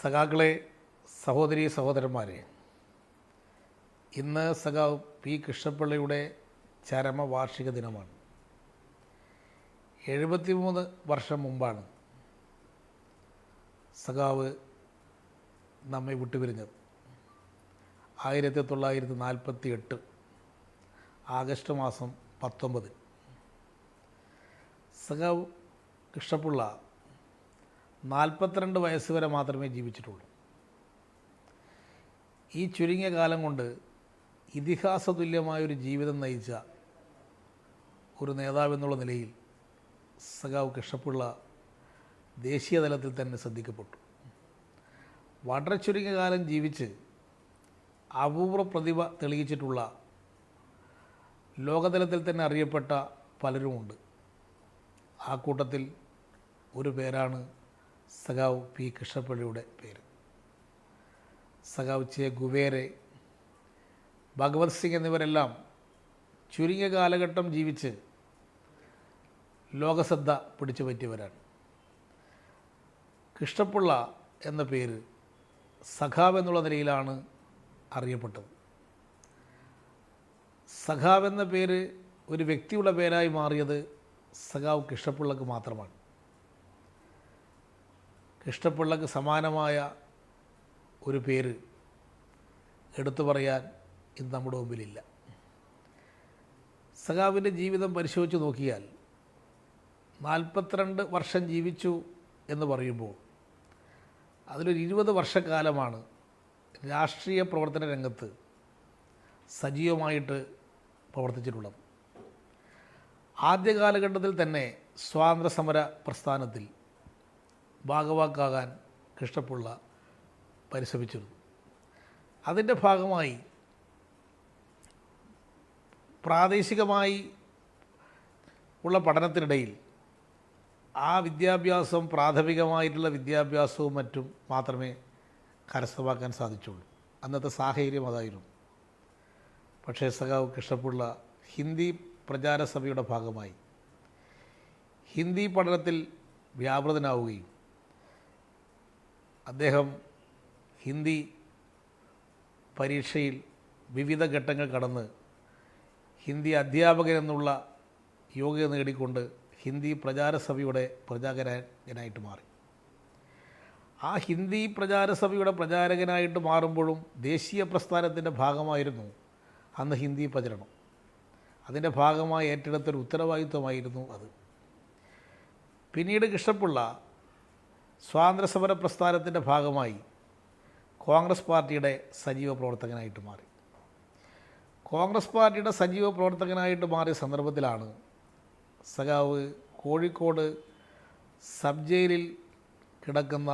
സഖാക്കളെ, സഹോദരീ സഹോദരന്മാരെ, ഇന്ന് സഖാവ് പി കൃഷ്ണപിള്ളയുടെ ചരമവാർഷിക ദിനമാണ്. 73 വർഷം മുമ്പാണ് സഖാവ് നമ്മെ വിട്ടുപിരിഞ്ഞത്. 1948 ആഗസ്റ്റ് മാസം 19. സഖാവ് കൃഷ്ണപിള്ള 42 വയസ്സ് വരെ മാത്രമേ ജീവിച്ചിട്ടുള്ളൂ. ഈ ചുരുങ്ങിയ കാലം കൊണ്ട് ഇതിഹാസ തുല്യമായൊരു ജീവിതം നയിച്ച ഒരു നേതാവെന്നുള്ള നിലയിൽ സഖാവ് കൃഷ്ണപിള്ള ദേശീയ തലത്തിൽ തന്നെ ശ്രദ്ധിക്കപ്പെട്ടു. വളരെ ചുരുങ്ങിയ കാലം ജീവിച്ച് അപൂർവ പ്രതിഭ തെളിയിച്ചിട്ടുള്ള, ലോകതലത്തിൽ തന്നെ അറിയപ്പെട്ട പലരുമുണ്ട്. ആ കൂട്ടത്തിൽ ഒരു പേരാണ് സഖാവ് പി കൃഷ്ണപിള്ളയുടെ പേര്. സഖാവ് ചെ ഗുവേരെ, ഭഗവത് സിംഗ് എന്നിവരെല്ലാം ചുരുങ്ങിയ കാലഘട്ടം ജീവിച്ച് ലോകശ്രദ്ധ പിടിച്ചു പറ്റിയവരാണ്. കൃഷ്ണപിള്ള എന്ന പേര് സഖാവ് എന്നുള്ള നിലയിലാണ് അറിയപ്പെട്ടത്. സഖാവ് എന്ന പേര് ഒരു വ്യക്തിയുടെ പേരായി മാറിയത് സഖാവ് കൃഷ്ണപിള്ളക്ക് മാത്രമാണ്. കൃഷ്ണപിള്ളക്ക് സമാനമായ ഒരു പേര് എടുത്തു പറയാൻ ഇന്ന് നമ്മുടെ മുമ്പിലില്ല. സഖാവിൻ്റെ ജീവിതം പരിശോധിച്ച് നോക്കിയാൽ 42 വർഷം ജീവിച്ചു എന്ന് പറയുമ്പോൾ അതിലൊരു 20 വർഷക്കാലമാണ് രാഷ്ട്രീയ പ്രവർത്തന രംഗത്ത് സജീവമായിട്ട് പ്രവർത്തിച്ചിട്ടുള്ളത്. ആദ്യ കാലഘട്ടത്തിൽ തന്നെ സ്വാതന്ത്ര്യസമര പ്രസ്ഥാനത്തിൽ ഭാഗവാക്കാകാൻ കൃഷ്ണപിള്ള പരിശ്രമിച്ചിരുന്നു. അതിൻ്റെ ഭാഗമായി പ്രാദേശികമായി ഉള്ള പഠനത്തിനിടയിൽ ആ വിദ്യാഭ്യാസം, പ്രാഥമികമായിട്ടുള്ള വിദ്യാഭ്യാസവും മറ്റും മാത്രമേ കരസ്ഥമാക്കാൻ സാധിച്ചുള്ളൂ. അന്നത്തെ സാഹചര്യം അതായിരുന്നു. പക്ഷേ സഖാവ് കൃഷ്ണപിള്ള ഹിന്ദി പ്രചാര സഭയുടെ ഭാഗമായി ഹിന്ദി പഠനത്തിൽ വ്യാപൃതനാവുകയും അദ്ദേഹം ഹിന്ദി പരീക്ഷയിൽ വിവിധ ഘട്ടങ്ങൾ കടന്ന് ഹിന്ദി അധ്യാപകൻ എന്നുള്ള യോഗ്യത നേടിക്കൊണ്ട് ഹിന്ദി പ്രചാരസഭയുടെ പ്രചാരകനായിട്ട് മാറി. ആ ഹിന്ദി പ്രചാരസഭയുടെ പ്രചാരകനായിട്ട് മാറുമ്പോഴും ദേശീയ പ്രസ്ഥാനത്തിൻ്റെ ഭാഗമായിരുന്നു അന്ന് ഹിന്ദി പ്രചരണം. അതിൻ്റെ ഭാഗമായി ഏറ്റെടുത്തൊരു ഉത്തരവാദിത്വമായിരുന്നു അത്. പിന്നീട് കൃഷ്ണപിള്ള സ്വാതന്ത്ര്യസമര പ്രസ്ഥാനത്തിൻ്റെ ഭാഗമായി കോൺഗ്രസ് പാർട്ടിയുടെ സജീവ പ്രവർത്തകനായിട്ട് മാറി. കോൺഗ്രസ് പാർട്ടിയുടെ സജീവ പ്രവർത്തകനായിട്ട് മാറിയ സന്ദർഭത്തിലാണ് സഖാവ് കോഴിക്കോട് സബ് ജയിലിൽ കിടക്കുന്ന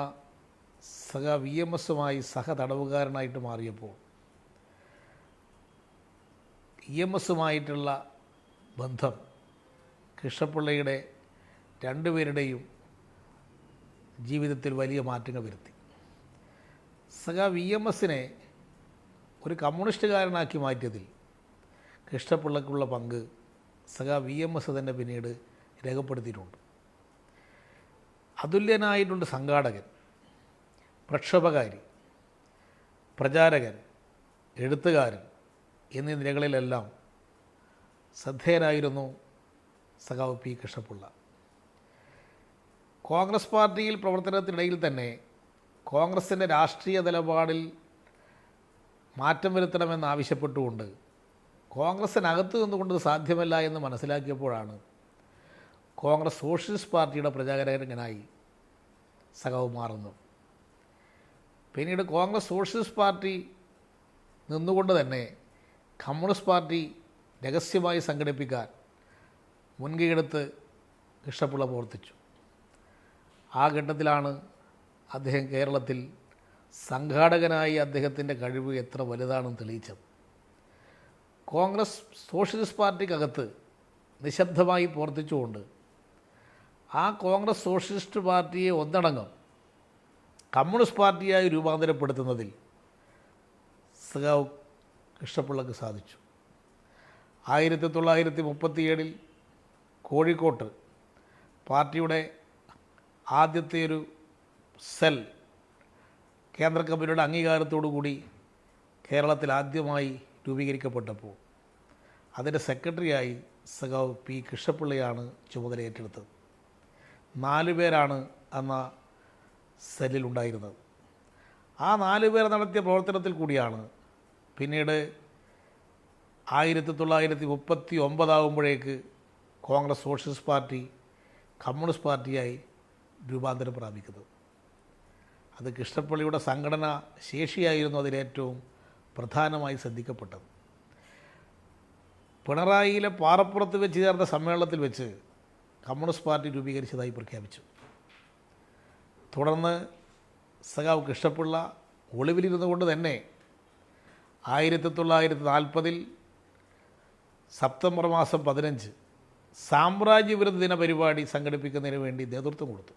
സഖാവ് EMSമായി സഹതടവുകാരനായിട്ട് മാറിയപ്പോൾ EMSമായിട്ടുള്ള ബന്ധം കൃഷ്ണപിള്ളയുടെ രണ്ടുപേരുടെയും ജീവിതത്തിൽ വലിയ മാറ്റങ്ങൾ വരുത്തി. സഖാവ് EMSനെ ഒരു കമ്മ്യൂണിസ്റ്റുകാരനാക്കി മാറ്റിയതിൽ കൃഷ്ണപിള്ളക്കുള്ള പങ്ക് സഖാവ് EMS തന്നെ പിന്നീട് രേഖപ്പെടുത്തിയിട്ടുണ്ട്. അതുല്യനായിട്ടുണ്ട് സംഘാടകൻ, പ്രക്ഷോഭകാരി, പ്രചാരകൻ, എഴുത്തുകാരൻ എന്നീ നിലകളിലെല്ലാം ശ്രദ്ധേയനായിരുന്നു സഖാവ് പി കൃഷ്ണപിള്ള. കോൺഗ്രസ് പാർട്ടിയിൽ പ്രവർത്തനത്തിനിടയിൽ തന്നെ കോൺഗ്രസിൻ്റെ രാഷ്ട്രീയ നിലപാടിൽ മാറ്റം വരുത്തണമെന്നാവശ്യപ്പെട്ടുകൊണ്ട് കോൺഗ്രസിനകത്ത് നിന്നുകൊണ്ട് സാധ്യമല്ല എന്ന് മനസ്സിലാക്കിയപ്പോഴാണ് കോൺഗ്രസ് സോഷ്യലിസ്റ്റ് പാർട്ടിയുടെ പ്രചാരകനായി സഖാവ് മാറുന്നത്. പിന്നീട് കോൺഗ്രസ് സോഷ്യലിസ്റ്റ് പാർട്ടി നിന്നുകൊണ്ട് തന്നെ കമ്മ്യൂണിസ്റ്റ് പാർട്ടി രഹസ്യമായി സംഘടിപ്പിക്കാൻ മുൻകൈയെടുത്ത് കൃഷ്ണപിള്ള പ്രവർത്തിച്ചു. ആ ഘട്ടത്തിലാണ് അദ്ദേഹം കേരളത്തിൽ സംഘാടകനായി അദ്ദേഹത്തിൻ്റെ കഴിവ് എത്ര വലുതാണെന്ന് തെളിയിച്ചത്. കോൺഗ്രസ് സോഷ്യലിസ്റ്റ് പാർട്ടിക്കകത്ത് നിശബ്ദമായി പ്രവർത്തിച്ചുകൊണ്ട് ആ കോൺഗ്രസ് സോഷ്യലിസ്റ്റ് പാർട്ടിയെ ഒന്നടങ്കം കമ്മ്യൂണിസ്റ്റ് പാർട്ടിയായി രൂപാന്തരപ്പെടുത്തുന്നതിൽ സഖാവ് കൃഷ്ണപിള്ളക്ക് സാധിച്ചു. 1937 കോഴിക്കോട്ട് പാർട്ടിയുടെ ആദ്യത്തെ ഒരു സെൽ കേന്ദ്ര കമ്മിറ്റിയുടെ അംഗീകാരത്തോടു കൂടി കേരളത്തിൽ ആദ്യമായി രൂപീകരിക്കപ്പെട്ടപ്പോൾ അതിൻ്റെ സെക്രട്ടറിയായി സഖാവ് പി കൃഷ്ണപിള്ളയാണ് ചുമതല ഏറ്റെടുത്തത്. 4 പേരാണ് അന്ന് സെല്ലിലുണ്ടായിരുന്നത്. ആ 4 പേർ നടത്തിയ പ്രവർത്തനത്തിൽ കൂടിയാണ് പിന്നീട് 1939 ആകുമ്പോഴേക്ക് കോൺഗ്രസ് സോഷ്യലിസ്റ്റ് പാർട്ടി കമ്മ്യൂണിസ്റ്റ് പാർട്ടിയായി രൂപാന്തരം പ്രാപിക്കുന്നത്. അത് കൃഷ്ണപിള്ളിയുടെ സംഘടനാ ശേഷിയായിരുന്നു അതിലേറ്റവും പ്രധാനമായി ശ്രദ്ധിക്കപ്പെട്ടത്. പിണറായിയിലെ പാറപ്പുറത്ത് വെച്ച് ചേർന്ന സമ്മേളനത്തിൽ വെച്ച് കമ്മ്യൂണിസ്റ്റ് പാർട്ടി രൂപീകരിച്ചതായി പ്രഖ്യാപിച്ചു. തുടർന്ന് സഖാവ് കൃഷ്ണപിള്ള ഒളിവിലിരുന്നു കൊണ്ട് തന്നെ 1940 സെപ്റ്റംബർ മാസം 15 സാമ്രാജ്യവിരുദ്ധ ദിന പരിപാടി സംഘടിപ്പിക്കുന്നതിന് വേണ്ടി നേതൃത്വം കൊടുത്തു.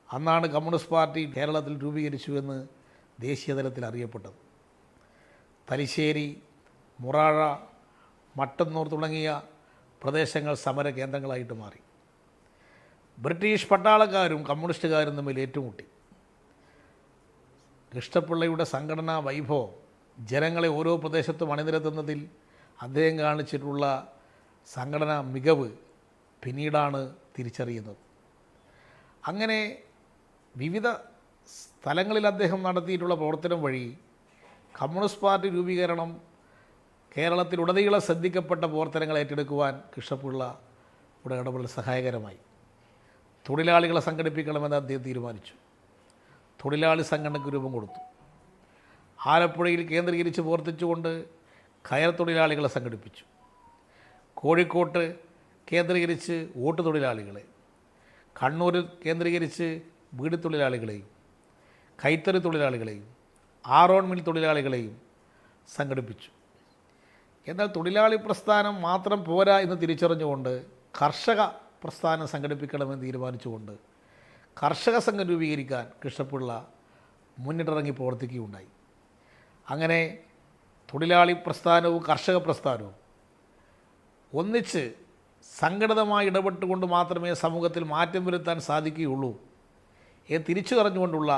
അന്നാണ് കമ്മ്യൂണിസ്റ്റ് പാർട്ടി കേരളത്തിൽ രൂപീകരിച്ചു എന്ന് ദേശീയതലത്തിൽ അറിയപ്പെട്ടത്. തലശ്ശേരി, മുറാഴ, മട്ടന്നൂർ തുടങ്ങിയ പ്രദേശങ്ങൾ സമര കേന്ദ്രങ്ങളായിട്ട് മാറി. ബ്രിട്ടീഷ് പട്ടാളക്കാരും കമ്മ്യൂണിസ്റ്റുകാരും തമ്മിൽ ഏറ്റുമുട്ടി. കൃഷ്ണപിള്ളയുടെ സംഘടനാ വൈഭവം, ജനങ്ങളെ ഓരോ പ്രദേശത്തും അണിനിരത്തുന്നതിൽ അദ്ദേഹം കാണിച്ചിട്ടുള്ള സംഘടനാ മികവ് പിന്നീടാണ് തിരിച്ചറിയുന്നത്. അങ്ങനെ വിവിധ സ്ഥലങ്ങളിൽ അദ്ദേഹം നടത്തിയിട്ടുള്ള പ്രവർത്തനം വഴി കമ്മ്യൂണിസ്റ്റ് പാർട്ടി രൂപീകരണം കേരളത്തിലുടനീളം ശ്രദ്ധിക്കപ്പെട്ട പ്രവർത്തനങ്ങൾ ഏറ്റെടുക്കുവാൻ കൃഷ്ണപിള്ളയുടെ ഇടപെടൽ സഹായകരമായി. തൊഴിലാളികളെ സംഘടിപ്പിക്കണമെന്ന് അദ്ദേഹം തീരുമാനിച്ചു. തൊഴിലാളി സംഘടനയ്ക്ക് രൂപം കൊടുത്തു. ആലപ്പുഴയിൽ കേന്ദ്രീകരിച്ച് പ്രവർത്തിച്ചുകൊണ്ട് കയർ തൊഴിലാളികളെ സംഘടിപ്പിച്ചു. കോഴിക്കോട്ട് കേന്ദ്രീകരിച്ച് ഓട്ട് തൊഴിലാളികളെ, കണ്ണൂർ കേന്ദ്രീകരിച്ച് വീട് തൊഴിലാളികളെയും കൈത്തറി തൊഴിലാളികളെയും ആറോൺ മിൽ തൊഴിലാളികളെയും സംഘടിപ്പിച്ചു. എന്നാൽ തൊഴിലാളി പ്രസ്ഥാനം മാത്രം പോരാ എന്ന് തിരിച്ചറിഞ്ഞുകൊണ്ട് കർഷക പ്രസ്ഥാനം സംഘടിപ്പിക്കണമെന്ന് തീരുമാനിച്ചുകൊണ്ട് കർഷക സംഘം രൂപീകരിക്കാൻ കൃഷ്ണപിള്ള മുന്നിട്ടിറങ്ങി പ്രവർത്തിക്കുകയുണ്ടായി. അങ്ങനെ തൊഴിലാളി പ്രസ്ഥാനവും കർഷക പ്രസ്ഥാനവും ഒന്നിച്ച് സംഘടിതമായി ഇടപെട്ടുകൊണ്ട് മാത്രമേ സമൂഹത്തിൽ മാറ്റം വരുത്താൻ സാധിക്കുകയുള്ളൂ എന്ന് തിരിച്ചു പറഞ്ഞുകൊണ്ടുള്ള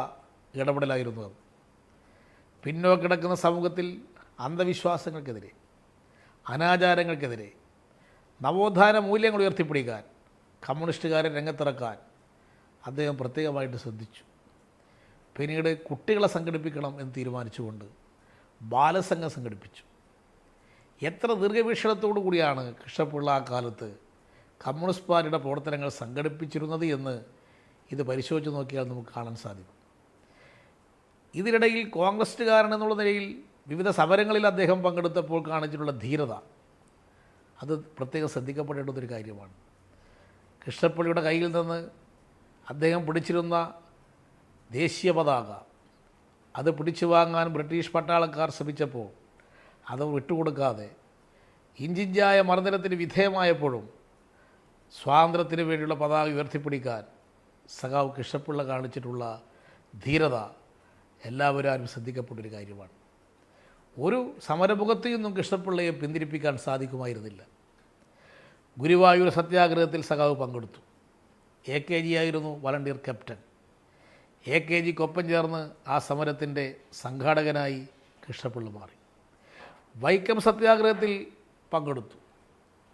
ഇടപെടലായിരുന്നു അത്. പിന്നോക്കിടക്കുന്ന സമൂഹത്തിൽ അന്ധവിശ്വാസങ്ങൾക്കെതിരെ, അനാചാരങ്ങൾക്കെതിരെ നവോത്ഥാന മൂല്യങ്ങൾ ഉയർത്തിപ്പിടിക്കാൻ, കമ്മ്യൂണിസ്റ്റുകാരെ രംഗത്തിറക്കാൻ അദ്ദേഹം പ്രത്യേകമായിട്ട് ശ്രദ്ധിച്ചു. പിന്നീട് കുട്ടികളെ സംഘടിപ്പിക്കണം എന്ന് തീരുമാനിച്ചുകൊണ്ട് ബാലസംഘം സംഘടിപ്പിച്ചു. എത്ര ദീർഘവീക്ഷണത്തോടു കൂടിയാണ് കൃഷ്ണപിള്ള ആ കാലത്ത് കമ്മ്യൂണിസ്റ്റ് പാർട്ടിയുടെ പ്രവർത്തനങ്ങൾ സംഘടിപ്പിച്ചിരുന്നത് എന്ന് ഇത് പരിശോധിച്ച് നോക്കിയാൽ നമുക്ക് കാണാൻ സാധിക്കും. ഇതിനിടയിൽ കോൺഗ്രസ്സുകാരൻ എന്നുള്ള നിലയിൽ വിവിധ സമരങ്ങളിൽ അദ്ദേഹം പങ്കെടുത്തപ്പോൾ കാണിച്ചിട്ടുള്ള ധീരത അത് പ്രത്യേകം ശ്രദ്ധിക്കപ്പെടേണ്ടുന്നൊരു കാര്യമാണ്. കൃഷ്ണപിള്ളയുടെ കയ്യിൽ നിന്ന് അദ്ദേഹം പിടിച്ചിരുന്ന ദേശീയ പതാക അത് പിടിച്ചു വാങ്ങാൻ ബ്രിട്ടീഷ് പട്ടാളക്കാർ ശ്രമിച്ചപ്പോൾ അത് വിട്ടുകൊടുക്കാതെ ഇഞ്ചിഞ്ചായ മർദ്ദനത്തിന് വിധേയമായപ്പോഴും സ്വാതന്ത്ര്യത്തിന് വേണ്ടിയുള്ള പതാക ഉയർത്തിപ്പിടിക്കാൻ സഖാവ് കൃഷ്ണപിള്ള കാണിച്ചിട്ടുള്ള ധീരത എല്ലാവരും ശ്രദ്ധിക്കപ്പെട്ടൊരു കാര്യമാണ്. ഒരു സമരമുഖത്തു നിന്നും കൃഷ്ണപിള്ളയെ പിന്തിരിപ്പിക്കാൻ സാധിക്കുമായിരുന്നില്ല. ഗുരുവായൂർ സത്യാഗ്രഹത്തിൽ സഖാവ് പങ്കെടുത്തു. AKG ആയിരുന്നു വളണ്ടിയർ ക്യാപ്റ്റൻ. AKGക്കൊപ്പം ചേർന്ന് ആ സമരത്തിൻ്റെ സംഘാടകനായി കൃഷ്ണപിള്ള മാറി. വൈക്കം സത്യാഗ്രഹത്തിൽ പങ്കെടുത്തു.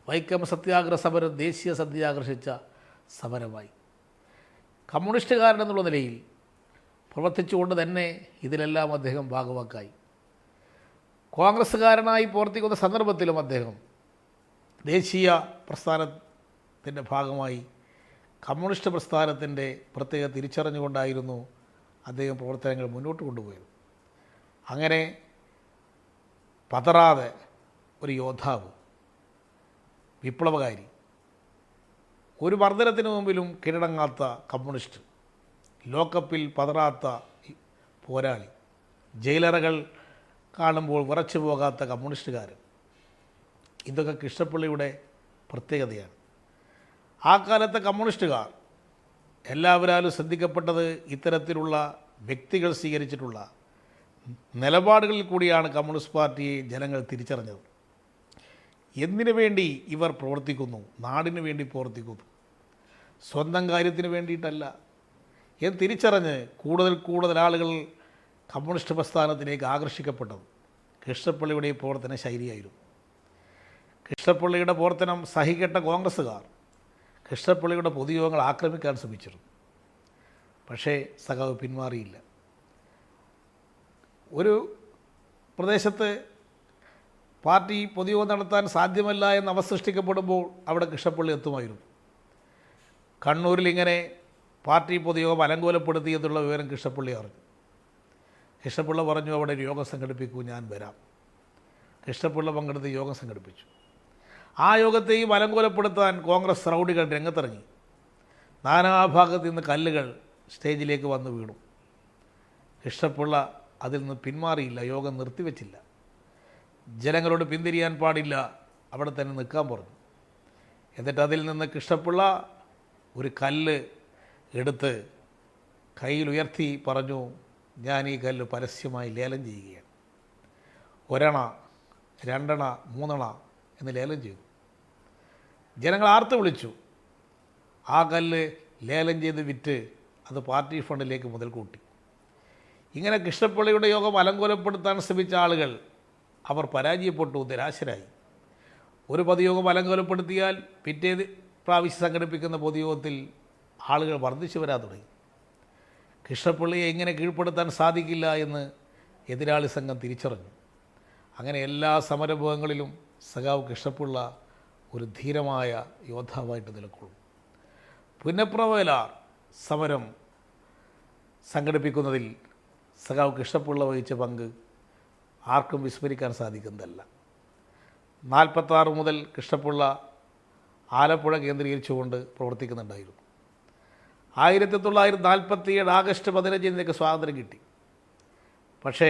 വൈക്കം സത്യാഗ്രഹ സമരം ദേശീയ ശ്രദ്ധ ആകർഷിച്ച സമരമായി. കമ്മ്യൂണിസ്റ്റുകാരൻ എന്നുള്ള നിലയിൽ പ്രവർത്തിച്ചുകൊണ്ട് തന്നെ ഇതിലെല്ലാം അദ്ദേഹം ഭാഗവാക്കായി. കോൺഗ്രസ്സുകാരനായി പ്രവർത്തിക്കുന്ന സന്ദർഭത്തിലും അദ്ദേഹം ദേശീയ പ്രസ്ഥാനത്തിൻ്റെ ഭാഗമായി കമ്മ്യൂണിസ്റ്റ് പ്രസ്ഥാനത്തിൻ്റെ പ്രത്യേക തിരിച്ചറിഞ്ഞുകൊണ്ടായിരുന്നു അദ്ദേഹം പ്രവർത്തനങ്ങൾ മുന്നോട്ട് കൊണ്ടുപോയത്. അങ്ങനെ പതറാതെ ഒരു യോദ്ധാവ്, വിപ്ലവകാരി, ഒരു മർദ്ദനത്തിന് മുമ്പിലും കീഴടങ്ങാത്ത കമ്മ്യൂണിസ്റ്റ്, ലോക്കപ്പിൽ പതറാത്ത പോരാളി, ജയിലറകൾ കാണുമ്പോൾ വിറച്ചു പോകാത്ത കമ്മ്യൂണിസ്റ്റുകാരൻ, ഇതൊക്കെ കൃഷ്ണപിള്ളയുടെ പ്രത്യേകതയാണ്. ആ കാലത്തെ കമ്മ്യൂണിസ്റ്റുകാർ എല്ലാവരും ശ്രദ്ധിക്കപ്പെട്ടത് ഇത്തരത്തിലുള്ള വ്യക്തികൾ സ്വീകരിച്ചിട്ടുള്ള നിലപാടുകളിൽ കൂടിയാണ് കമ്മ്യൂണിസ്റ്റ് പാർട്ടിയെ ജനങ്ങൾ തിരിച്ചറിഞ്ഞത്. എന്തിനു വേണ്ടി ഇവർ പ്രവർത്തിക്കുന്നു? നാടിനു വേണ്ടി പ്രവർത്തിക്കുന്നു, സ്വന്തം കാര്യത്തിന് വേണ്ടിയിട്ടല്ല. എന്ന് തിരിച്ചറിഞ്ഞ് കൂടുതൽ കൂടുതൽ ആളുകൾ കമ്മ്യൂണിസ്റ്റ് പ്രസ്ഥാനത്തിലേക്ക് ആകർഷിക്കപ്പെട്ടത് കൃഷ്ണപ്പിള്ളിയുടെ പ്രവർത്തന ശൈലിയായിരുന്നു. കൃഷ്ണപ്പിള്ളിയുടെ പ്രവർത്തനം സഹികെട്ട കോൺഗ്രസ്സുകാർ കൃഷ്ണപ്പിള്ളിയുടെ പൊതുയോഗങ്ങൾ ആക്രമിക്കാൻ ശ്രമിച്ചിരുന്നു. പക്ഷേ സഖാവ് പിന്മാറിയില്ല. ഒരു പ്രദേശത്ത് പാർട്ടി പൊതുയോഗം നടത്താൻ സാധ്യമല്ല എന്ന അവസ്ഥ സൃഷ്ടിക്കപ്പെടുമ്പോൾ അവിടെ കൃഷ്ണപ്പിള്ളി എത്തുമായിരുന്നു. കണ്ണൂരിൽ ഇങ്ങനെ പാർട്ടി പൊതുയോഗം അലങ്കോലപ്പെടുത്തി എന്നുള്ള വിവരം കൃഷ്ണപ്പിള്ളി അറിഞ്ഞു. കൃഷ്ണപ്പിള്ള പറഞ്ഞു, അവിടെ ഒരു യോഗം സംഘടിപ്പിക്കൂ, ഞാൻ വരാം. കൃഷ്ണപ്പിള്ള പങ്കെടുത്ത് യോഗം സംഘടിപ്പിച്ചു. ആ യോഗത്തെയും അലങ്കോലപ്പെടുത്താൻ കോൺഗ്രസ് റൗഡികൾ രംഗത്തിറങ്ങി. നാനാഭാഗത്തു നിന്ന് കല്ലുകൾ സ്റ്റേജിലേക്ക് വന്ന് വീണു. കൃഷ്ണപ്പിള്ള അതിൽ നിന്ന് പിന്മാറിയില്ല, യോഗം നിർത്തിവെച്ചില്ല. ജനങ്ങളോട് പിന്തിരിയാൻ പാടില്ല, അവിടെ തന്നെ നിൽക്കാൻ പറഞ്ഞു. എന്നിട്ട് അതിൽ നിന്ന് കൃഷ്ണപ്പിള്ള ഒരു കല്ല് എടുത്ത് കയ്യിലുയർത്തി പറഞ്ഞു, ഞാൻ ഈ കല്ല് പരസ്യമായി ലേലം ചെയ്യുകയാണ്. 1 അണ 2 അണ 3 അണ എന്ന് ലേലം ചെയ്തു. ജനങ്ങൾ ആർത്ത് വിളിച്ചു. ആ കല്ല് ലേലം ചെയ്ത് വിറ്റ് അത് പാർട്ടി ഫണ്ടിലേക്ക് മുതൽ കൂട്ടി. ഇങ്ങനെ കൃഷ്ണപ്പിള്ളയുടെ യോഗം അലങ്കോലപ്പെടുത്താൻ ശ്രമിച്ച ആളുകൾ അവർ പരാജയപ്പെട്ടു, നിരാശരായി. ഒരു പൊതുയോഗം അലങ്കോലപ്പെടുത്തിയാൽ പിറ്റേ പ്രാവശ്യം സംഘടിപ്പിക്കുന്ന പൊതുയോഗത്തിൽ ആളുകൾ വർദ്ധിച്ചു വരാൻ തുടങ്ങി. കൃഷ്ണപ്പിള്ളിയെ എങ്ങനെ കീഴ്പ്പെടുത്താൻ സാധിക്കില്ല എന്ന് എതിരാളി സംഘം തിരിച്ചറിഞ്ഞു. അങ്ങനെ എല്ലാ സമരമുഖങ്ങളിലും സഖാവ് കൃഷ്ണപ്പിള്ള ഒരു ധീരമായ യോദ്ധാവായിട്ട് നിലകൊള്ളും. പുന്നപ്രവയലാർ സമരം സംഘടിപ്പിക്കുന്നതിൽ സഖാവ് കൃഷ്ണപ്പിള്ള വഹിച്ച പങ്ക് ആർക്കും വിസ്മരിക്കാൻ സാധിക്കുന്നതല്ല. 46 മുതൽ കൃഷ്ണപ്പിള്ള ആലപ്പുഴ കേന്ദ്രീകരിച്ചുകൊണ്ട് പ്രവർത്തിക്കുന്നുണ്ടായിരുന്നു. 1947 ആഗസ്റ്റ് 15 സ്വാതന്ത്ര്യം കിട്ടി. പക്ഷേ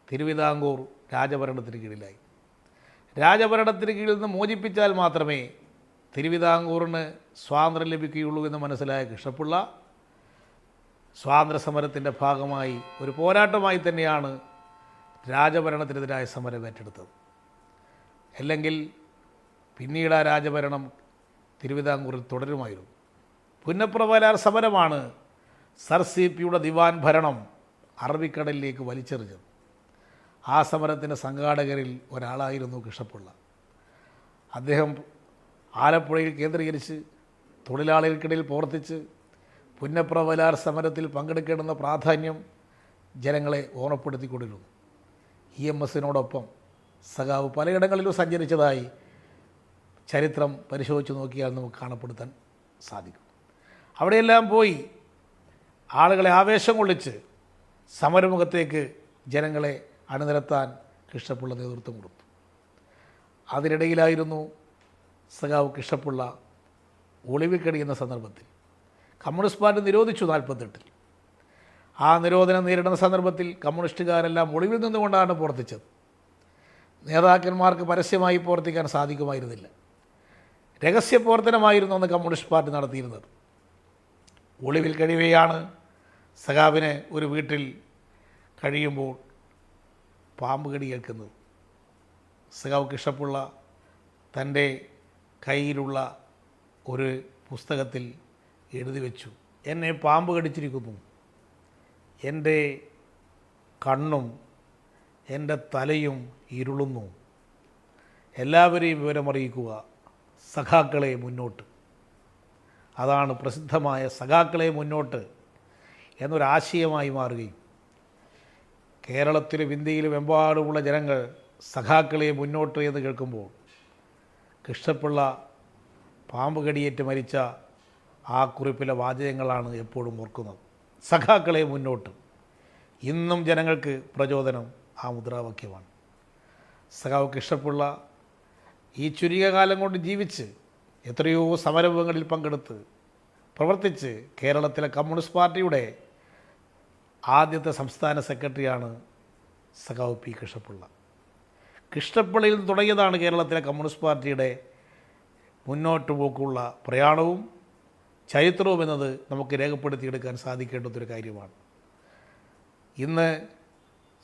തിരുവിതാംകൂർ രാജഭരണത്തിന് കീഴിലായി. രാജഭരണത്തിന് കീഴിൽ നിന്ന് മോചിപ്പിച്ചാൽ മാത്രമേ തിരുവിതാംകൂറിന് സ്വാതന്ത്ര്യം ലഭിക്കുകയുള്ളൂ എന്ന് മനസ്സിലായ കൃഷ്ണപ്പിള്ള സ്വാതന്ത്ര്യ സമരത്തിൻ്റെ ഭാഗമായി ഒരു പോരാട്ടമായി തന്നെയാണ് രാജഭരണത്തിനെതിരായ സമരം ഏറ്റെടുത്തത്. അല്ലെങ്കിൽ പിന്നീട് ആ രാജഭരണം തിരുവിതാംകൂറിൽ തുടരുമായിരുന്നു. പുന്നപ്രവയലാർ സമരമാണ് സർ CP-യുടെ ദിവാൻ ഭരണം അറബിക്കടലിലേക്ക് വലിച്ചെറിഞ്ഞത്. ആ സമരത്തിൻ്റെ സംഘാടകരിൽ ഒരാളായിരുന്നു കൃഷ്ണപ്പിള്ള. അദ്ദേഹം ആലപ്പുഴയിൽ കേന്ദ്രീകരിച്ച് തൊഴിലാളികൾക്കിടയിൽ പ്രവർത്തിച്ച് പുന്നപ്രവയലാർ സമരത്തിൽ പങ്കെടുക്കേണ്ടുന്ന പ്രാധാന്യം ജനങ്ങളെ ഓർമ്മപ്പെടുത്തിക്കൊണ്ടിരുന്നു. EMSനോടൊപ്പം സഖാവ് പലയിടങ്ങളിലും സഞ്ചരിച്ചതായി ചരിത്രം പരിശോധിച്ച് നോക്കിയാൽ നമുക്ക് കാണപ്പെടുത്താൻ സാധിക്കും. അവിടെയെല്ലാം പോയി ആളുകളെ ആവേശം കൊള്ളിച്ച് സമരമുഖത്തേക്ക് ജനങ്ങളെ അണിനിരത്താൻ കൃഷ്ണപ്പിള്ള നേതൃത്വം കൊടുത്തു. അതിനിടയിലായിരുന്നു സഖാവ് കൃഷ്ണപ്പിള്ള ഒളിവിൽ കഴിയുന്ന സന്ദർഭത്തിൽ കമ്മ്യൂണിസ്റ്റ് പാർട്ടി നിരോധിച്ചു 48-ൽ. ആ നിരോധനം നേരിടുന്ന സന്ദർഭത്തിൽ കമ്മ്യൂണിസ്റ്റുകാരെല്ലാം ഒളിവിൽ നിന്നുകൊണ്ടാണ് പ്രവർത്തിച്ചത്. നേതാക്കന്മാർക്ക് പരസ്യമായി പ്രവർത്തിക്കാൻ സാധിക്കുമായിരുന്നില്ല. രഹസ്യ പ്രവർത്തനമായിരുന്നു അന്ന് കമ്മ്യൂണിസ്റ്റ് പാർട്ടി നടത്തിയിരുന്നത്. ഒളിവിൽ കഴിയുകയാണ് സഖാവിന് ഒരു വീട്ടിൽ കഴിയുമ്പോൾ പാമ്പ് കടി കേൾക്കുന്നത്. സഖാവ് കൃഷ്ണപ്പിള്ള തൻ്റെ കയ്യിലുള്ള ഒരു പുസ്തകത്തിൽ എഴുതി വെച്ചു, എന്നെ പാമ്പ് കടിച്ചിരിക്കുന്നു, എൻ്റെ കണ്ണും എൻ്റെ തലയും ഇരുളുന്നു, എല്ലാവരെയും വിവരമറിയിക്കുക, സഖാക്കളെ മുന്നോട്ട്. അതാണ് പ്രസിദ്ധമായ സഖാക്കളെ മുന്നോട്ട് എന്നൊരാശയമായി മാറുകയും കേരളത്തിലും ഇന്ത്യയിലും എമ്പാടുമുള്ള ജനങ്ങൾ സഖാക്കളെ മുന്നോട്ട് എന്ന് കേൾക്കുമ്പോൾ കൃഷ്ണപ്പിള്ള പാമ്പ് കടിയേറ്റ് മരിച്ച ആ കുറിപ്പിലെ വാചകങ്ങളാണ് എപ്പോഴും ഓർക്കുന്നത്. സഖാക്കളെ മുന്നോട്ട്. ഇന്നും ജനങ്ങൾക്ക് പ്രചോദനം ആ മുദ്രാവാക്യമാണ്. സഖാവ് കൃഷ്ണപ്പിള്ള ഈ ചുരുങ്ങിയ കാലം കൊണ്ട് ജീവിച്ച് എത്രയോ സമരങ്ങളിൽ പങ്കെടുത്ത് പ്രവർത്തിച്ച് കേരളത്തിലെ കമ്മ്യൂണിസ്റ്റ് പാർട്ടിയുടെ ആദ്യത്തെ സംസ്ഥാന സെക്രട്ടറിയാണ് സഖാവ് പി കൃഷ്ണപ്പിള്ള. കൃഷ്ണപ്പിള്ളയിൽ നിന്ന് തുടങ്ങിയതാണ് കേരളത്തിലെ കമ്മ്യൂണിസ്റ്റ് പാർട്ടിയുടെ മുന്നോട്ട് പോക്കുള്ള പ്രയാണവും ചരിത്രവും എന്നത് നമുക്ക് രേഖപ്പെടുത്തിയെടുക്കാൻ സാധിക്കേണ്ടുന്നൊരു കാര്യമാണ്. ഇന്ന്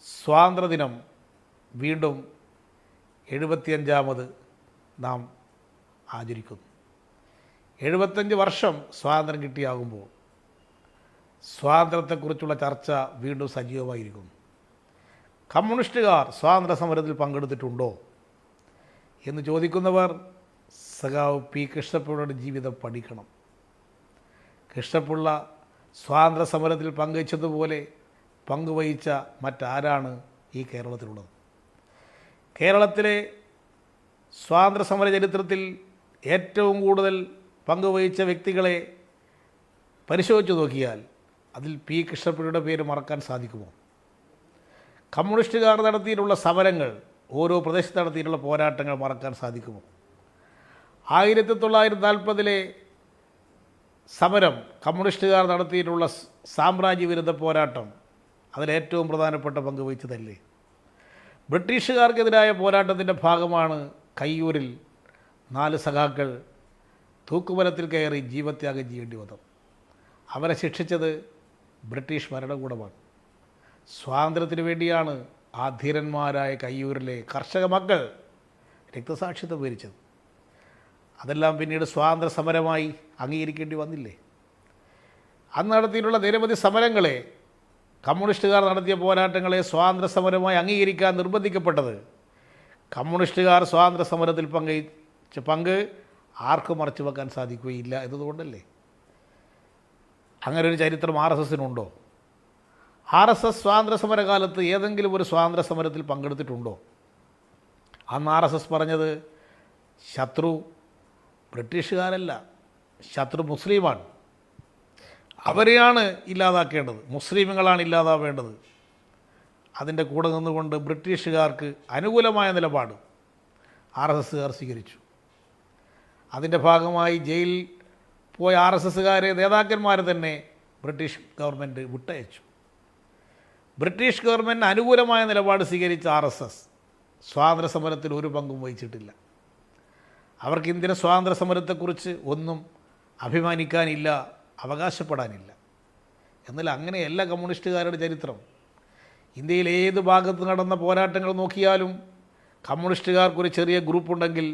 സ്വാതന്ത്ര്യദിനം വീണ്ടും 75ാമത് നാം ആചരിക്കുന്നു. 75 വർഷം സ്വാതന്ത്ര്യം കിട്ടിയാകുമ്പോൾ സ്വാതന്ത്ര്യത്തെക്കുറിച്ചുള്ള ചർച്ച വീണ്ടും സജീവമായിരിക്കുന്നു. കമ്മ്യൂണിസ്റ്റുകാർ സ്വാതന്ത്ര്യ സമരത്തിൽ പങ്കെടുത്തിട്ടുണ്ടോ എന്ന് ചോദിക്കുന്നവർ സഖാവ് പി കൃഷ്ണപിള്ളയുടെ ജീവിതം പഠിക്കണം. കൃഷ്ണപിള്ള സ്വാതന്ത്ര്യ സമരത്തിൽ പങ്കുവച്ചതുപോലെ പങ്കുവഹിച്ച മറ്റാരാണ് ഈ കേരളത്തിലുള്ളത്? കേരളത്തിലെ സ്വാതന്ത്ര്യ സമര ചരിത്രത്തിൽ ഏറ്റവും കൂടുതൽ പങ്കുവഹിച്ച വ്യക്തികളെ പരിശോധിച്ച് നോക്കിയാൽ അതിൽ പി കൃഷ്ണപിള്ളയുടെ പേര് മറക്കാൻ സാധിക്കുമോ? കമ്മ്യൂണിസ്റ്റുകാർ നടത്തിയിട്ടുള്ള സമരങ്ങൾ, ഓരോ പ്രദേശത്ത് നടത്തിയിട്ടുള്ള പോരാട്ടങ്ങൾ മറക്കാൻ സാധിക്കുമോ? 1940 സമരം, കമ്മ്യൂണിസ്റ്റുകാർ നടത്തിയിട്ടുള്ള സാമ്രാജ്യവിരുദ്ധ പോരാട്ടം അതിലേറ്റവും പ്രധാനപ്പെട്ട പങ്ക് വഹിച്ചതല്ലേ? ബ്രിട്ടീഷുകാർക്കെതിരായ പോരാട്ടത്തിൻ്റെ ഭാഗമാണ് കയ്യൂരിൽ 4 സഖാക്കൾ തൂക്കുമരത്തിൽ കയറി ജീവത്യാഗം ചെയ്യേണ്ടി വന്നത്. അവരെ ശിക്ഷിച്ചത് ബ്രിട്ടീഷ് ഭരണകൂടമാണ്. സ്വാതന്ത്ര്യത്തിന് വേണ്ടിയാണ് ആ ധീരന്മാരായ കയ്യൂരിലെ കർഷക മക്കൾ രക്തസാക്ഷിത്വം വരിച്ചത്. അതെല്ലാം പിന്നീട് സ്വാതന്ത്ര്യ സമരമായി അംഗീകരിക്കേണ്ടി വന്നില്ലേ? അന്ന് നടത്തിയിട്ടുള്ള നിരവധി സമരങ്ങളെ, കമ്മ്യൂണിസ്റ്റുകാർ നടത്തിയ പോരാട്ടങ്ങളെ സ്വാതന്ത്ര്യ സമരമായി അംഗീകരിക്കാൻ നിർബന്ധിക്കപ്പെട്ടത് കമ്മ്യൂണിസ്റ്റുകാർ സ്വാതന്ത്ര്യ സമരത്തിൽ പങ്കുവച്ച പങ്ക് ആർക്കും മറച്ചു വെക്കാൻ സാധിക്കുകയില്ല എന്നതുകൊണ്ടല്ലേ? അങ്ങനെ ഒരു ചരിത്രം RSSനുണ്ടോ? RSS സ്വാതന്ത്ര്യ സമരകാലത്ത് ഏതെങ്കിലും ഒരു സ്വാതന്ത്ര്യ സമരത്തിൽ പങ്കെടുത്തിട്ടുണ്ടോ? അന്ന് RSS പറഞ്ഞത് ശത്രു ബ്രിട്ടീഷുകാരല്ല, ശത്രു മുസ്ലിമാണ്, അവരെയാണ് ഇല്ലാതാക്കേണ്ടത്, മുസ്ലിമുകളാണ് ഇല്ലാതാവേണ്ടത്. അതിൻ്റെ കൂടെ നിന്നുകൊണ്ട് ബ്രിട്ടീഷുകാർക്ക് അനുകൂലമായ നിലപാട് RSSകാർ സ്വീകരിച്ചു. അതിൻ്റെ ഭാഗമായി ജയിലിൽ പോയ RSSകാരെ, നേതാക്കന്മാരെ തന്നെ ബ്രിട്ടീഷ് ഗവൺമെൻറ് വിട്ടയച്ചു. ബ്രിട്ടീഷ് ഗവൺമെൻറ് അനുകൂലമായ നിലപാട് സ്വീകരിച്ച RSS സ്വാതന്ത്ര്യ സമരത്തിൽ ഒരു പങ്കും വഹിച്ചിട്ടില്ല. അവർക്ക് ഇന്ത്യൻ സ്വാതന്ത്ര്യ സമരത്തെക്കുറിച്ച് ഒന്നും അഭിമാനിക്കാനില്ല, അവകാശപ്പെടാനില്ല. എന്നാൽ അങ്ങനെയല്ല കമ്മ്യൂണിസ്റ്റുകാരുടെ ചരിത്രം. ഇന്ത്യയിൽ ഏത് ഭാഗത്ത് നടന്ന പോരാട്ടങ്ങൾ നോക്കിയാലും കമ്മ്യൂണിസ്റ്റുകാർക്കൊരു ചെറിയ ഗ്രൂപ്പുണ്ടെങ്കിൽ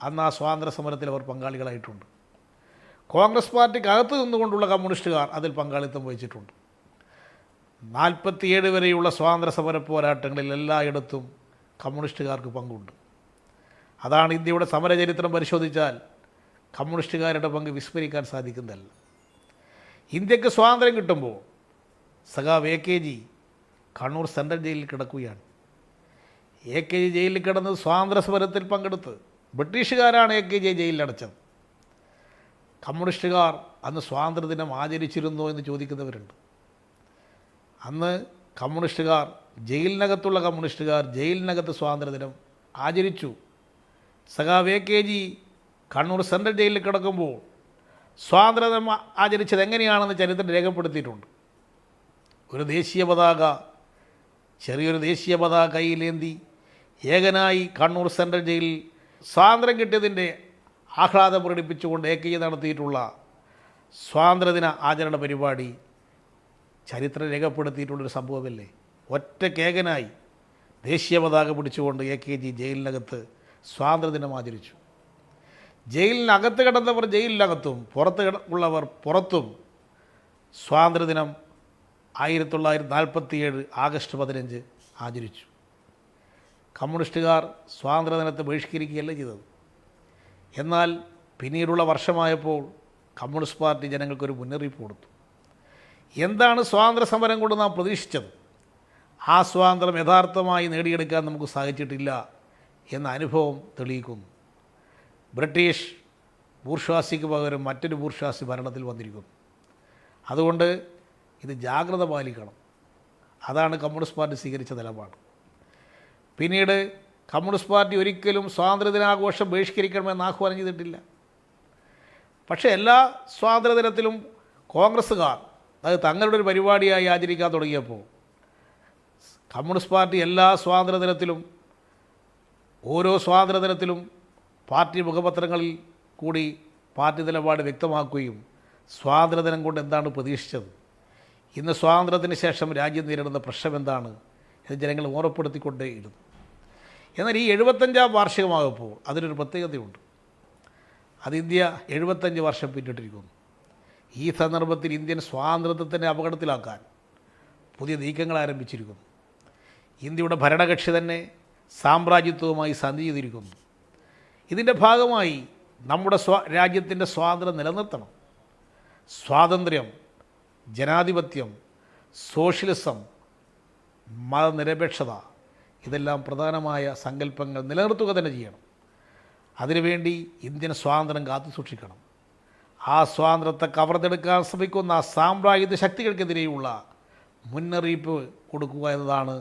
അന്ന് ആ സ്വാതന്ത്ര്യ സമരത്തിൽ അവർ പങ്കാളികളായിട്ടുണ്ട്. കോൺഗ്രസ് പാർട്ടിക്കകത്ത് നിന്നുകൊണ്ടുള്ള കമ്മ്യൂണിസ്റ്റുകാർ അതിൽ പങ്കാളിത്തം വഹിച്ചിട്ടുണ്ട്. 47 വരെയുള്ള സ്വാതന്ത്ര്യ സമര പോരാട്ടങ്ങളിൽ എല്ലായിടത്തും കമ്മ്യൂണിസ്റ്റുകാർക്ക് പങ്കുണ്ട്. അതാണ് ഇന്ത്യയുടെ സമരചരിത്രം പരിശോധിച്ചാൽ കമ്മ്യൂണിസ്റ്റുകാരുടെ പങ്ക് വിസ്മരിക്കാൻ സാധിക്കുന്നതല്ല. ഇന്ത്യക്ക് സ്വാതന്ത്ര്യം കിട്ടുമ്പോൾ സഖാവ് AKG കണ്ണൂർ സെൻട്രൽ ജയിലിൽ കിടക്കുകയാണ്. AKG ജയിലിൽ കിടന്ന് സ്വാതന്ത്ര്യ സമരത്തിൽ പങ്കെടുത്ത് ബ്രിട്ടീഷുകാരാണ് AKG ജയിലിലടച്ചത്. കമ്മ്യൂണിസ്റ്റുകാർ അന്ന് സ്വാതന്ത്ര്യദിനം ആചരിച്ചിരുന്നോ എന്ന് ചോദിക്കുന്നവരുണ്ട്. അന്ന് കമ്മ്യൂണിസ്റ്റുകാർ, ജയിലിനകത്തുള്ള കമ്മ്യൂണിസ്റ്റുകാർ ജയിലിനകത്ത് സ്വാതന്ത്ര്യദിനം ആചരിച്ചു. സഖാവ് AKG കണ്ണൂർ സെൻട്രൽ ജയിലിൽ കിടക്കുമ്പോൾ സ്വാതന്ത്ര്യദിനം ആചരിച്ചത് എങ്ങനെയാണെന്ന് ചരിത്രം രേഖപ്പെടുത്തിയിട്ടുണ്ട്. ഒരു ദേശീയ പതാക, ചെറിയൊരു ദേശീയ പതാക കയ്യിലേന്തി ഏകനായി കണ്ണൂർ സെൻട്രൽ ജയിലിൽ സ്വാതന്ത്ര്യം കിട്ടിയതിൻ്റെ ആഹ്ലാദം പ്രകടിപ്പിച്ചുകൊണ്ട് AKG നടത്തിയിട്ടുള്ള സ്വാതന്ത്ര്യദിന ആചരണ പരിപാടി ചരിത്രം രേഖപ്പെടുത്തിയിട്ടുള്ളൊരു സംഭവമല്ലേ? ഒറ്റക്കേകനായി ദേശീയ പതാക പിടിച്ചുകൊണ്ട് AKG ജയിലിനകത്ത് സ്വാതന്ത്ര്യദിനം ആചരിച്ചു. ജയിലിനകത്ത് കിടന്നവർ ജയിലിനകത്തും പുറത്ത് ഉള്ളവർ പുറത്തും സ്വാതന്ത്ര്യദിനം 1947 ആഗസ്റ്റ് 15 ആചരിച്ചു. കമ്മ്യൂണിസ്റ്റുകാർ സ്വാതന്ത്ര്യദിനത്തെ ബഹിഷ്കരിക്കുകയല്ല ചെയ്തത്. എന്നാൽ പിന്നീടുള്ള വർഷമായപ്പോൾ കമ്മ്യൂണിസ്റ്റ് പാർട്ടി ജനങ്ങൾക്കൊരു മുന്നറിയിപ്പ് കൊടുത്തു. എന്താണ് സ്വാതന്ത്ര്യ സമരം കൊണ്ട് നാം പ്രതീക്ഷിച്ചത്? ആ സ്വാതന്ത്ര്യം യഥാർത്ഥമായി നേടിയെടുക്കാൻ നമുക്ക് സാധിച്ചിട്ടില്ല എന്ന അനുഭവം തെളിയിക്കുന്നു. ബ്രിട്ടീഷ് ബൂർഷ്വാസിക്ക് പകരം മറ്റൊരു ബൂർഷ്വാസി ഭരണത്തിൽ വന്നിരിക്കുന്നു. അതുകൊണ്ട് ഇത് ജാഗ്രത പാലിക്കണം. അതാണ് കമ്മ്യൂണിസ്റ്റ് പാർട്ടി സ്വീകരിച്ച നിലപാട്. പിന്നീട് കമ്മ്യൂണിസ്റ്റ് പാർട്ടി ഒരിക്കലും സ്വാതന്ത്ര്യദിനാഘോഷം ബഹിഷ്കരിക്കണമെന്ന് ആഹ്വാനം ചെയ്തിട്ടില്ല. പക്ഷേ എല്ലാ സ്വാതന്ത്ര്യദിനത്തിലും കോൺഗ്രസ്സുകാർ അത് തങ്ങളുടെ ഒരു പരിപാടിയായി ആചരിക്കാൻ തുടങ്ങിയപ്പോൾ കമ്മ്യൂണിസ്റ്റ് പാർട്ടി എല്ലാ സ്വാതന്ത്ര്യദിനത്തിലും, ഓരോ സ്വാതന്ത്ര്യദിനത്തിലും പാർട്ടി മുഖപത്രങ്ങളിൽ കൂടി പാർട്ടി നിലപാട് വ്യക്തമാക്കുകയും സ്വാതന്ത്ര്യദിനം കൊണ്ട് എന്താണ് പ്രതീക്ഷിച്ചത്, ഇന്ന് സ്വാതന്ത്ര്യത്തിന് ശേഷം രാജ്യം നേരിടുന്ന പ്രശ്നം എന്താണ് എന്ന് ജനങ്ങൾ ഓർമ്മപ്പെടുത്തിക്കൊണ്ടേയിരുന്നു. എന്നാൽ ഈ 75ാം വാർഷികമാകുമ്പോൾ അതിനൊരു പ്രത്യേകതയുണ്ട്. അത് ഇന്ത്യ 75 വർഷം പിന്നിട്ടിരിക്കുന്നു. ഈ സന്ദർഭത്തിൽ ഇന്ത്യൻ സ്വാതന്ത്ര്യത്തിൻ്റെ അപകടത്തിലാക്കാൻ പുതിയ നീക്കങ്ങൾ ആരംഭിച്ചിരിക്കുന്നു. ഇന്ത്യയുടെ ഭരണകക്ഷി തന്നെ സാമ്രാജ്യത്വവുമായി സന്ധി ചെയ്തിരിക്കുന്നു. ഇതിൻ്റെ ഭാഗമായി നമ്മുടെ രാജ്യത്തിൻ്റെ സ്വാതന്ത്ര്യം നിലനിർത്തണം. സ്വാതന്ത്ര്യം, ജനാധിപത്യം, സോഷ്യലിസം, മതനിരപേക്ഷത ഇതെല്ലാം പ്രധാനമായ സങ്കല്പങ്ങൾ നിലനിർത്തുക തന്നെ ചെയ്യണം. അതിനുവേണ്ടി ഇന്ത്യൻ സ്വാതന്ത്ര്യം കാത്തു സൂക്ഷിക്കണം. ആ സ്വാതന്ത്ര്യത്തെ കവർന്നെടുക്കാൻ ശ്രമിക്കുന്ന സാമ്രാജ്യത്വ ശക്തികൾക്കെതിരെയുള്ള മുന്നറിയിപ്പ് കൊടുക്കുക എന്നതാണ്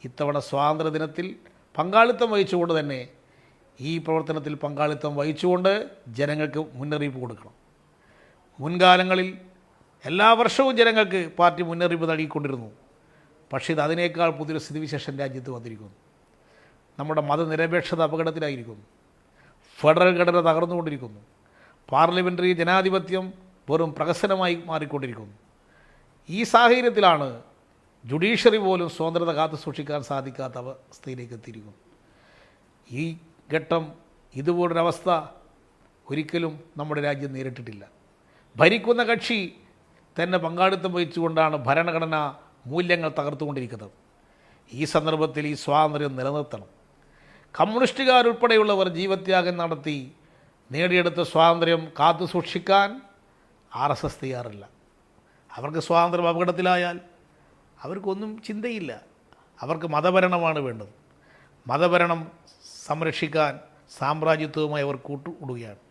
ഇത്തവണ സ്വാതന്ത്ര്യ ദിനത്തിൽ പങ്കാളിത്തം വഹിച്ചുകൊണ്ട് തന്നെ ഈ പ്രവർത്തനത്തിൽ പങ്കാളിത്തം വഹിച്ചുകൊണ്ട് ജനങ്ങൾക്ക് മുന്നറിയിപ്പ് കൊടുക്കണം. മുൻകാലങ്ങളിൽ എല്ലാ വർഷവും ജനങ്ങൾക്ക് പാർട്ടി മുന്നറിയിപ്പ് നൽകിക്കൊണ്ടിരുന്നു. പക്ഷേ ഇത് അതിനേക്കാൾ പുതിയൊരു സ്ഥിതിവിശേഷം രാജ്യത്ത് വന്നിരിക്കുന്നു. നമ്മുടെ മതനിരപേക്ഷത അപകടത്തിലായിരിക്കുന്നു. ഫെഡറൽ ഘടന തകർന്നുകൊണ്ടിരിക്കുന്നു. പാർലമെൻ്ററി ജനാധിപത്യം വെറും പ്രഹസനമായി മാറിക്കൊണ്ടിരിക്കുന്നു. ഈ സാഹചര്യത്തിലാണ് ജുഡീഷ്യറി പോലും സ്വതന്ത്രത കാത്തു സൂക്ഷിക്കാൻ സാധിക്കാത്ത അവസ്ഥയിലേക്ക് എത്തിയിരിക്കുന്നു. ഈ ഘട്ടം, ഇതുപോലൊരവസ്ഥ ഒരിക്കലും നമ്മുടെ രാജ്യം നേരിട്ടിട്ടില്ല. ഭരിക്കുന്ന കക്ഷി തന്നെ പങ്കാളിത്തം വഹിച്ചുകൊണ്ടാണ് ഭരണഘടനാ മൂല്യങ്ങൾ തകർത്തുകൊണ്ടിരിക്കുന്നത്. ഈ സന്ദർഭത്തിൽ ഈ സ്വാതന്ത്ര്യം നിലനിർത്തണം. കമ്മ്യൂണിസ്റ്റുകാരുൾപ്പെടെയുള്ളവർ ജീവത്യാഗം നടത്തി നേടിയെടുത്ത സ്വാതന്ത്ര്യം കാത്തു സൂക്ഷിക്കാൻ RSS തയ്യാറില്ല. അവർക്ക് സ്വാതന്ത്ര്യം അപകടത്തിലായാൽ അവർക്കൊന്നും ചിന്തയില്ല. അവർക്ക് മതഭരണമാണ് വേണ്ടത്. മതഭരണം സംരക്ഷിക്കാൻ സാമ്രാജ്യത്വവുമായി അവർ കൂട്ടുകൂടുകയാണ്.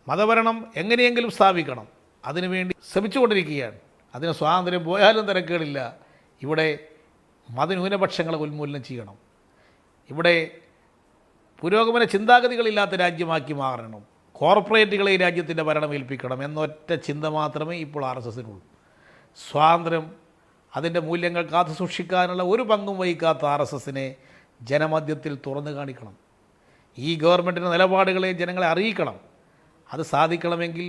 മതഭരണം എങ്ങനെയെങ്കിലും സ്ഥാപിക്കണം, അതിനുവേണ്ടി ശ്രമിച്ചുകൊണ്ടിരിക്കുകയാണ്. അതിന് സ്വാതന്ത്ര്യം പോയാലും തിരക്കേടില്ല. ഇവിടെ മതന്യൂനപക്ഷങ്ങളെ ഉന്മൂലനം ചെയ്യണം. ഇവിടെ പുരോഗമന ചിന്താഗതികളില്ലാത്ത രാജ്യമാക്കി മാറണം. കോർപ്പറേറ്റുകളെ ഈ രാജ്യത്തിൻ്റെ ഭരണം ഏൽപ്പിക്കണം എന്നൊറ്റ ചിന്ത മാത്രമേ ഇപ്പോൾ RSSനുള്ളൂ. സ്വാതന്ത്ര്യം, അതിൻ്റെ മൂല്യങ്ങൾ കാത്തു സൂക്ഷിക്കാനുള്ള ഒരു പങ്കും വഹിക്കാത്ത RSSനെ ജനമധ്യത്തിൽ തുറന്നു കാണിക്കണം. ഈ ഗവൺമെൻറ്റിൻ്റെ നിലപാടുകളെ ജനങ്ങളെ അറിയിക്കണം. അത് സാധിക്കണമെങ്കിൽ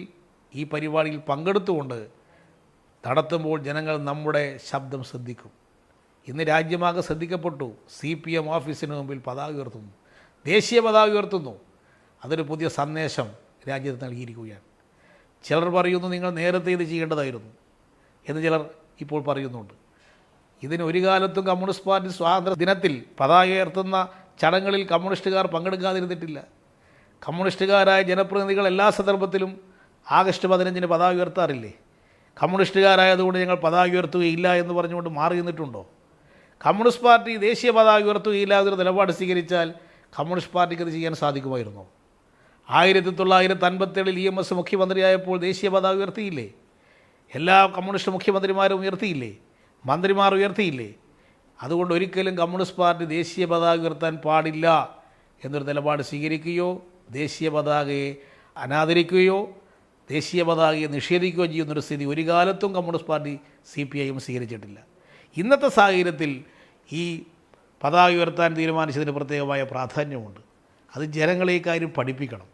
ഈ പരിപാടിയിൽ പങ്കെടുത്തുകൊണ്ട് നടത്തുമ്പോൾ ജനങ്ങൾ നമ്മുടെ ശബ്ദം ശ്രദ്ധിക്കും. ഇന്ന് രാജ്യമാകെ ശ്രദ്ധിക്കപ്പെട്ടു. CPM ഓഫീസിന് മുമ്പിൽ പതാക ഉയർത്തുന്നു, ദേശീയ പതാക ഉയർത്തുന്നു. അതൊരു പുതിയ സന്ദേശം രാജ്യത്ത് നൽകിയിരിക്കുകയാണ്. ചിലർ പറയുന്നു നിങ്ങൾ നേരത്തെ ഇത് ചെയ്യേണ്ടതായിരുന്നു എന്ന് ചിലർ ഇപ്പോൾ പറയുന്നുണ്ട്. ഇതിന് ഒരു കാലത്തും കമ്മ്യൂണിസ്റ്റ് പാർട്ടി സ്വാതന്ത്ര്യ ദിനത്തിൽ പതാക ഉയർത്തുന്ന ചടങ്ങുകളിൽ കമ്മ്യൂണിസ്റ്റുകാർ പങ്കെടുക്കാതിരുന്നിട്ടില്ല. കമ്മ്യൂണിസ്റ്റുകാരായ ജനപ്രതിനിധികൾ എല്ലാ സന്ദർഭത്തിലും ആഗസ്റ്റ് 15-ന് പതാക ഉയർത്താറില്ലേ? കമ്മ്യൂണിസ്റ്റുകാരായതുകൊണ്ട് ഞങ്ങൾ പതാക ഉയർത്തുകയില്ല എന്ന് പറഞ്ഞുകൊണ്ട് മാറി നിന്നിട്ടുണ്ടോ? കമ്മ്യൂണിസ്റ്റ് പാർട്ടി ദേശീയ പതാക ഉയർത്തുകയില്ല എന്നൊരു നിലപാട് സ്വീകരിച്ചാൽ കമ്മ്യൂണിസ്റ്റ് പാർട്ടിക്ക് അത് ചെയ്യാൻ സാധിക്കുമായിരുന്നോ? 1957-ൽ EMS മുഖ്യമന്ത്രിയായപ്പോൾ ദേശീയ പതാക ഉയർത്തിയില്ലേ? എല്ലാ കമ്മ്യൂണിസ്റ്റ് മുഖ്യമന്ത്രിമാരും ഉയർത്തിയില്ലേ? മന്ത്രിമാർ ഉയർത്തിയില്ലേ? അതുകൊണ്ട് ഒരിക്കലും കമ്മ്യൂണിസ്റ്റ് പാർട്ടി ദേശീയ പതാക ഉയർത്താൻ പാടില്ല എന്നൊരു നിലപാട് സ്വീകരിക്കുകയോ ദേശീയ പതാകയെ അനാദരിക്കുകയോ ദേശീയ പതാകയെ നിഷേധിക്കുകയോ ചെയ്യുന്നൊരു സ്ഥിതി ഒരു കാലത്തും കമ്മ്യൂണിസ്റ്റ് പാർട്ടി CPIM സ്വീകരിച്ചിട്ടില്ല. ഇന്നത്തെ സാഹചര്യത്തിൽ ഈ പതാക ഉയർത്താൻ തീരുമാനിച്ചതിന് പ്രത്യേകമായ പ്രാധാന്യമുണ്ട്. അത് ജനങ്ങളെ ഈ കാര്യം പഠിപ്പിക്കണം.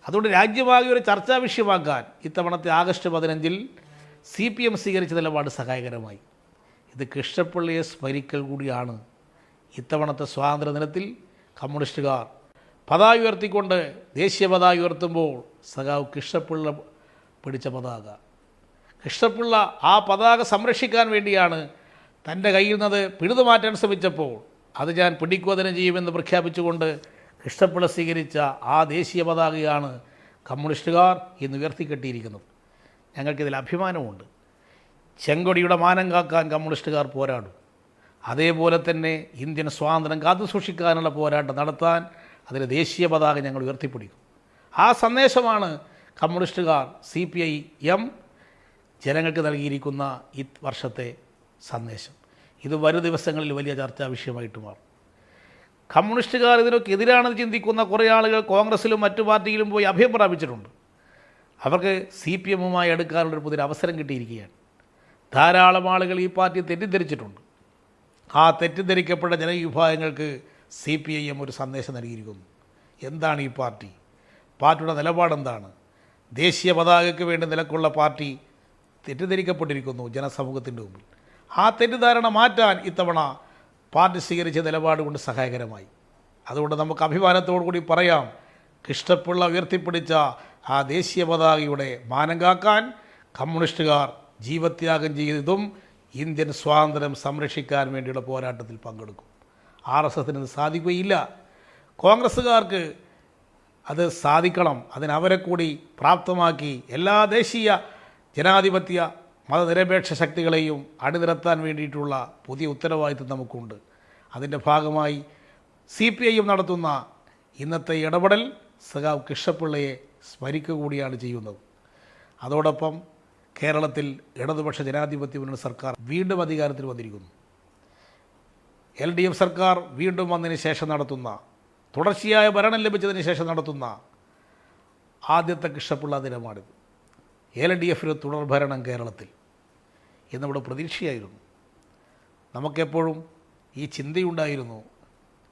അതുകൊണ്ട് രാജ്യമാകെ ഒരു ചർച്ചാ വിഷയമാക്കാൻ ഇത്തവണത്തെ ആഗസ്റ്റ് 15-ൽ CPM സ്വീകരിച്ച നിലപാട് സഹായകരമായി. ഇത് കൃഷ്ണപിള്ളയെ സ്മരിക്കൽ കൂടിയാണ്. ഇത്തവണത്തെ സ്വാതന്ത്ര്യ ദിനത്തിൽ കമ്മ്യൂണിസ്റ്റുകാർ പതാക ഉയർത്തിക്കൊണ്ട് ദേശീയ പതാക ഉയർത്തുമ്പോൾ സഖാവ് കൃഷ്ണപിള്ള പിടിച്ച പതാക, കൃഷ്ണപിള്ള ആ പതാക സംരക്ഷിക്കാൻ വേണ്ടിയാണ് തൻ്റെ കയ്യിൽ നിന്ന് പിഴുതു മാറ്റാൻ ശ്രമിച്ചപ്പോൾ അത് ഞാൻ പിടിക്കുക തന്നെ ചെയ്യുമെന്ന് പ്രഖ്യാപിച്ചുകൊണ്ട് കൃഷ്ണപിള്ള സ്വീകരിച്ച ആ ദേശീയ പതാകയാണ് കമ്മ്യൂണിസ്റ്റുകാർ ഇന്ന് ഉയർത്തിക്കെട്ടിയിരിക്കുന്നത്. ഞങ്ങൾക്കിതിൽ അഭിമാനമുണ്ട്. ചെങ്കൊടിയുടെ മാനം കാക്കാൻ കമ്മ്യൂണിസ്റ്റുകാർ പോരാടും. അതേപോലെ തന്നെ ഇന്ത്യൻ സ്വാതന്ത്ര്യം കാത്തു സൂക്ഷിക്കാനുള്ള പോരാട്ടം നടത്താൻ അതിന് ദേശീയ പതാക ഞങ്ങൾ ഉയർത്തിപ്പിടിക്കും. ആ സന്ദേശമാണ് കമ്മ്യൂണിസ്റ്റുകാർ CPIM ജനങ്ങൾക്ക് നൽകിയിരിക്കുന്ന ഈ വർഷത്തെ സന്ദേശം. ഇത് വരും ദിവസങ്ങളിൽ വലിയ ചർച്ചാ വിഷയമായിട്ട് മാറും. കമ്മ്യൂണിസ്റ്റുകാർ ഇതിനൊക്കെ എതിരാണെന്ന് ചിന്തിക്കുന്ന കുറേ ആളുകൾ കോൺഗ്രസ്സിലും മറ്റു പാർട്ടിയിലും പോയി അഭയം പ്രാപിച്ചിട്ടുണ്ട്. അവർക്ക് CPMുമായി എടുക്കാനുള്ളൊരു പുതിയൊരു അവസരം കിട്ടിയിരിക്കുകയാണ്. ധാരാളം ആളുകൾ ഈ പാർട്ടിയെ തെറ്റിദ്ധരിച്ചിട്ടുണ്ട്. ആ തെറ്റിദ്ധരിക്കപ്പെട്ട ജനവിഭാഗങ്ങൾക്ക് CPIM ഒരു സന്ദേശം നൽകിയിരിക്കുന്നു. എന്താണ് ഈ പാർട്ടി? പാർട്ടിയുടെ നിലപാടെന്താണ്? ദേശീയ പതാകയ്ക്ക് വേണ്ടി നിലക്കുള്ള പാർട്ടി തെറ്റിദ്ധരിക്കപ്പെട്ടിരിക്കുന്നു ജനസമൂഹത്തിൻ്റെ മുമ്പിൽ. ആ തെറ്റിദ്ധാരണ മാറ്റാൻ ഇത്തവണ പാർട്ടി സ്വീകരിച്ച നിലപാട് കൊണ്ട് സഹായകരമായി. അതുകൊണ്ട് നമുക്ക് അഭിമാനത്തോടു കൂടി പറയാം, കൃഷ്ണപിള്ള ഉയർത്തിപ്പിടിച്ച ആ ദേശീയ പതാകയുടെ മാനം കാക്കാൻ കമ്മ്യൂണിസ്റ്റുകാർ ജീവത്യാഗം ചെയ്തതും ഇന്ത്യൻ സ്വാതന്ത്ര്യം സംരക്ഷിക്കാൻ വേണ്ടിയുള്ള പോരാട്ടത്തിൽ പങ്കെടുക്കും. RSSന് ഇത് സാധിക്കുകയില്ല. കോൺഗ്രസ്സുകാർക്ക് അത് സാധിക്കണം. അതിനവരെ കൂടി പ്രാപ്തമാക്കി എല്ലാ ദേശീയ ജനാധിപത്യ മതനിരപേക്ഷ ശക്തികളെയും അണിനിരത്താൻ വേണ്ടിയിട്ടുള്ള പുതിയ ഉത്തരവാദിത്വം നമുക്കുണ്ട്. അതിൻ്റെ ഭാഗമായി CPIM നടത്തുന്ന ഇന്നത്തെ ഇടപെടൽ സഖാവ് കൃഷ്ണപിള്ളയെ സ്മരിക്കുക കൂടിയാണ് ചെയ്യുന്നത്. അതോടൊപ്പം കേരളത്തിൽ ഇടതുപക്ഷ ജനാധിപത്യ മുന്നണി സർക്കാർ വീണ്ടും അധികാരത്തിൽ വന്നിരിക്കുന്നു. LDF സർക്കാർ വീണ്ടും വന്നതിന് ശേഷം നടത്തുന്ന, തുടർച്ചയായ ഭരണം ലഭിച്ചതിന് ശേഷം നടത്തുന്ന ആദ്യത്തെ കൃഷ്ണപിള്ള ദിനമാണിത്. LDFന് തുടർഭരണം കേരളത്തിൽ എന്നിവിടെ പ്രതീക്ഷയായിരുന്നു. നമുക്കെപ്പോഴും ഈ ചിന്തയുണ്ടായിരുന്നു,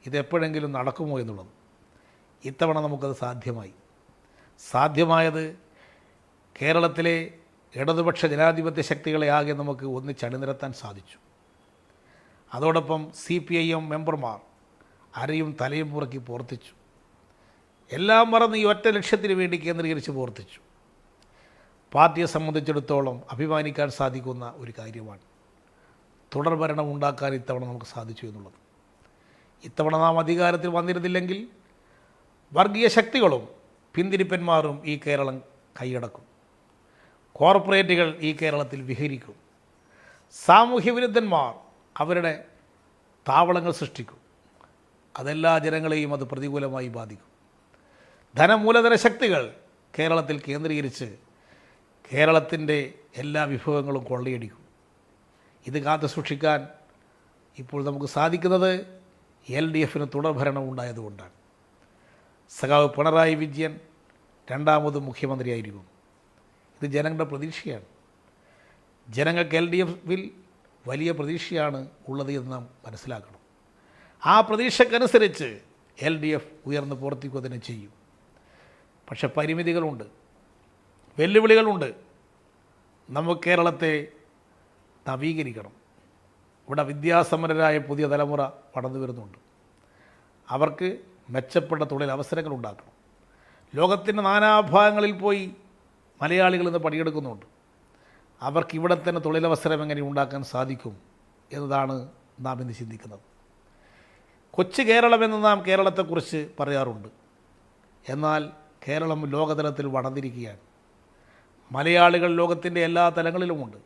ഇതെപ്പോഴെങ്കിലും നടക്കുമോ എന്നുള്ളത്. ഇത്തവണ നമുക്കത് സാധ്യമായത് കേരളത്തിലെ ഇടതുപക്ഷ ജനാധിപത്യ ശക്തികളെ ആകെ നമുക്ക് ഒന്നിച്ചണിനിരത്താൻ സാധിച്ചു. അതോടൊപ്പം CPIM മെമ്പർമാർ അരയും തലയും പുറക്കി പ്രവർത്തിച്ചു. എല്ലാം മറന്ന് ഈ ഒറ്റ ലക്ഷ്യത്തിന് വേണ്ടി കേന്ദ്രീകരിച്ച് പ്രവർത്തിച്ചു. പാർട്ടിയെ സംബന്ധിച്ചിടത്തോളം അഭിമാനിക്കാൻ സാധിക്കുന്ന ഒരു കാര്യമാണ് തുടർഭരണം ഉണ്ടാക്കാൻ ഇത്തവണ നമുക്ക് സാധിച്ചു എന്നുള്ളത്. ഇത്തവണ നാം അധികാരത്തിൽ വന്നിരുന്നില്ലെങ്കിൽ വർഗീയ ശക്തികളും പിന്തിരിപ്പന്മാരും ഈ കേരളം കൈയടക്കും. കോർപ്പറേറ്റുകൾ ഈ കേരളത്തിൽ വിഹരിക്കും. സാമൂഹ്യ വിരുദ്ധന്മാർ അവരുടെ താവളങ്ങൾ സൃഷ്ടിക്കും. അതെല്ലാ ജനങ്ങളെയും അത് പ്രതികൂലമായി ബാധിക്കും. ധനമൂലധന ശക്തികൾ കേരളത്തിൽ കേന്ദ്രീകരിച്ച് കേരളത്തിൻ്റെ എല്ലാ വിഭവങ്ങളും കൊള്ളയടിക്കും. ഇത് കാത്തു സൂക്ഷിക്കാൻ ഇപ്പോൾ നമുക്ക് സാധിക്കുന്നത് LDFന് തുടർഭരണം ഉണ്ടായതുകൊണ്ടാണ്. സഖാവ് പിണറായി വിജയൻ രണ്ടാമതും മുഖ്യമന്ത്രിയായിരിക്കും. ഇത് ജനങ്ങളുടെ പ്രതീക്ഷയാണ്. ജനങ്ങൾക്ക് LDFൽ വലിയ പ്രതീക്ഷയാണ് ഉള്ളത് എന്ന് നാം മനസ്സിലാക്കണം. ആ പ്രതീക്ഷക്കനുസരിച്ച് LDF ഉയർന്ന് പ്രവർത്തിക്കുക തന്നെ ചെയ്യും. പക്ഷെ പരിമിതികളുണ്ട്, വെല്ലുവിളികളുണ്ട്. നമുക്ക് കേരളത്തെ നവീകരിക്കണം. ഇവിടെ വിദ്യാസമ്പന്നരായ പുതിയ തലമുറ വളർന്നു വരുന്നുണ്ട്. അവർക്ക് മെച്ചപ്പെട്ട തൊഴിലവസരങ്ങൾ ഉണ്ടാക്കണം. ലോകത്തിൻ്റെ നാനാഭാഗങ്ങളിൽ പോയി മലയാളികൾ ഇന്ന് പണിയെടുക്കുന്നുണ്ട്. അവർക്ക് ഇവിടെ തന്നെ തൊഴിലവസരം എങ്ങനെ ഉണ്ടാക്കാൻ സാധിക്കും എന്നതാണ് നാം ഇന്ന് ചിന്തിക്കുന്നത്. കൊച്ചു കേരളമെന്ന് നാം കേരളത്തെക്കുറിച്ച് പറയാറുണ്ട്. എന്നാൽ കേരളം ലോകതലത്തിൽ വളർന്നിരിക്കുകയാണ്. മലയാളികൾ ലോകത്തിൻ്റെ എല്ലാ തലങ്ങളിലുമുണ്ട്.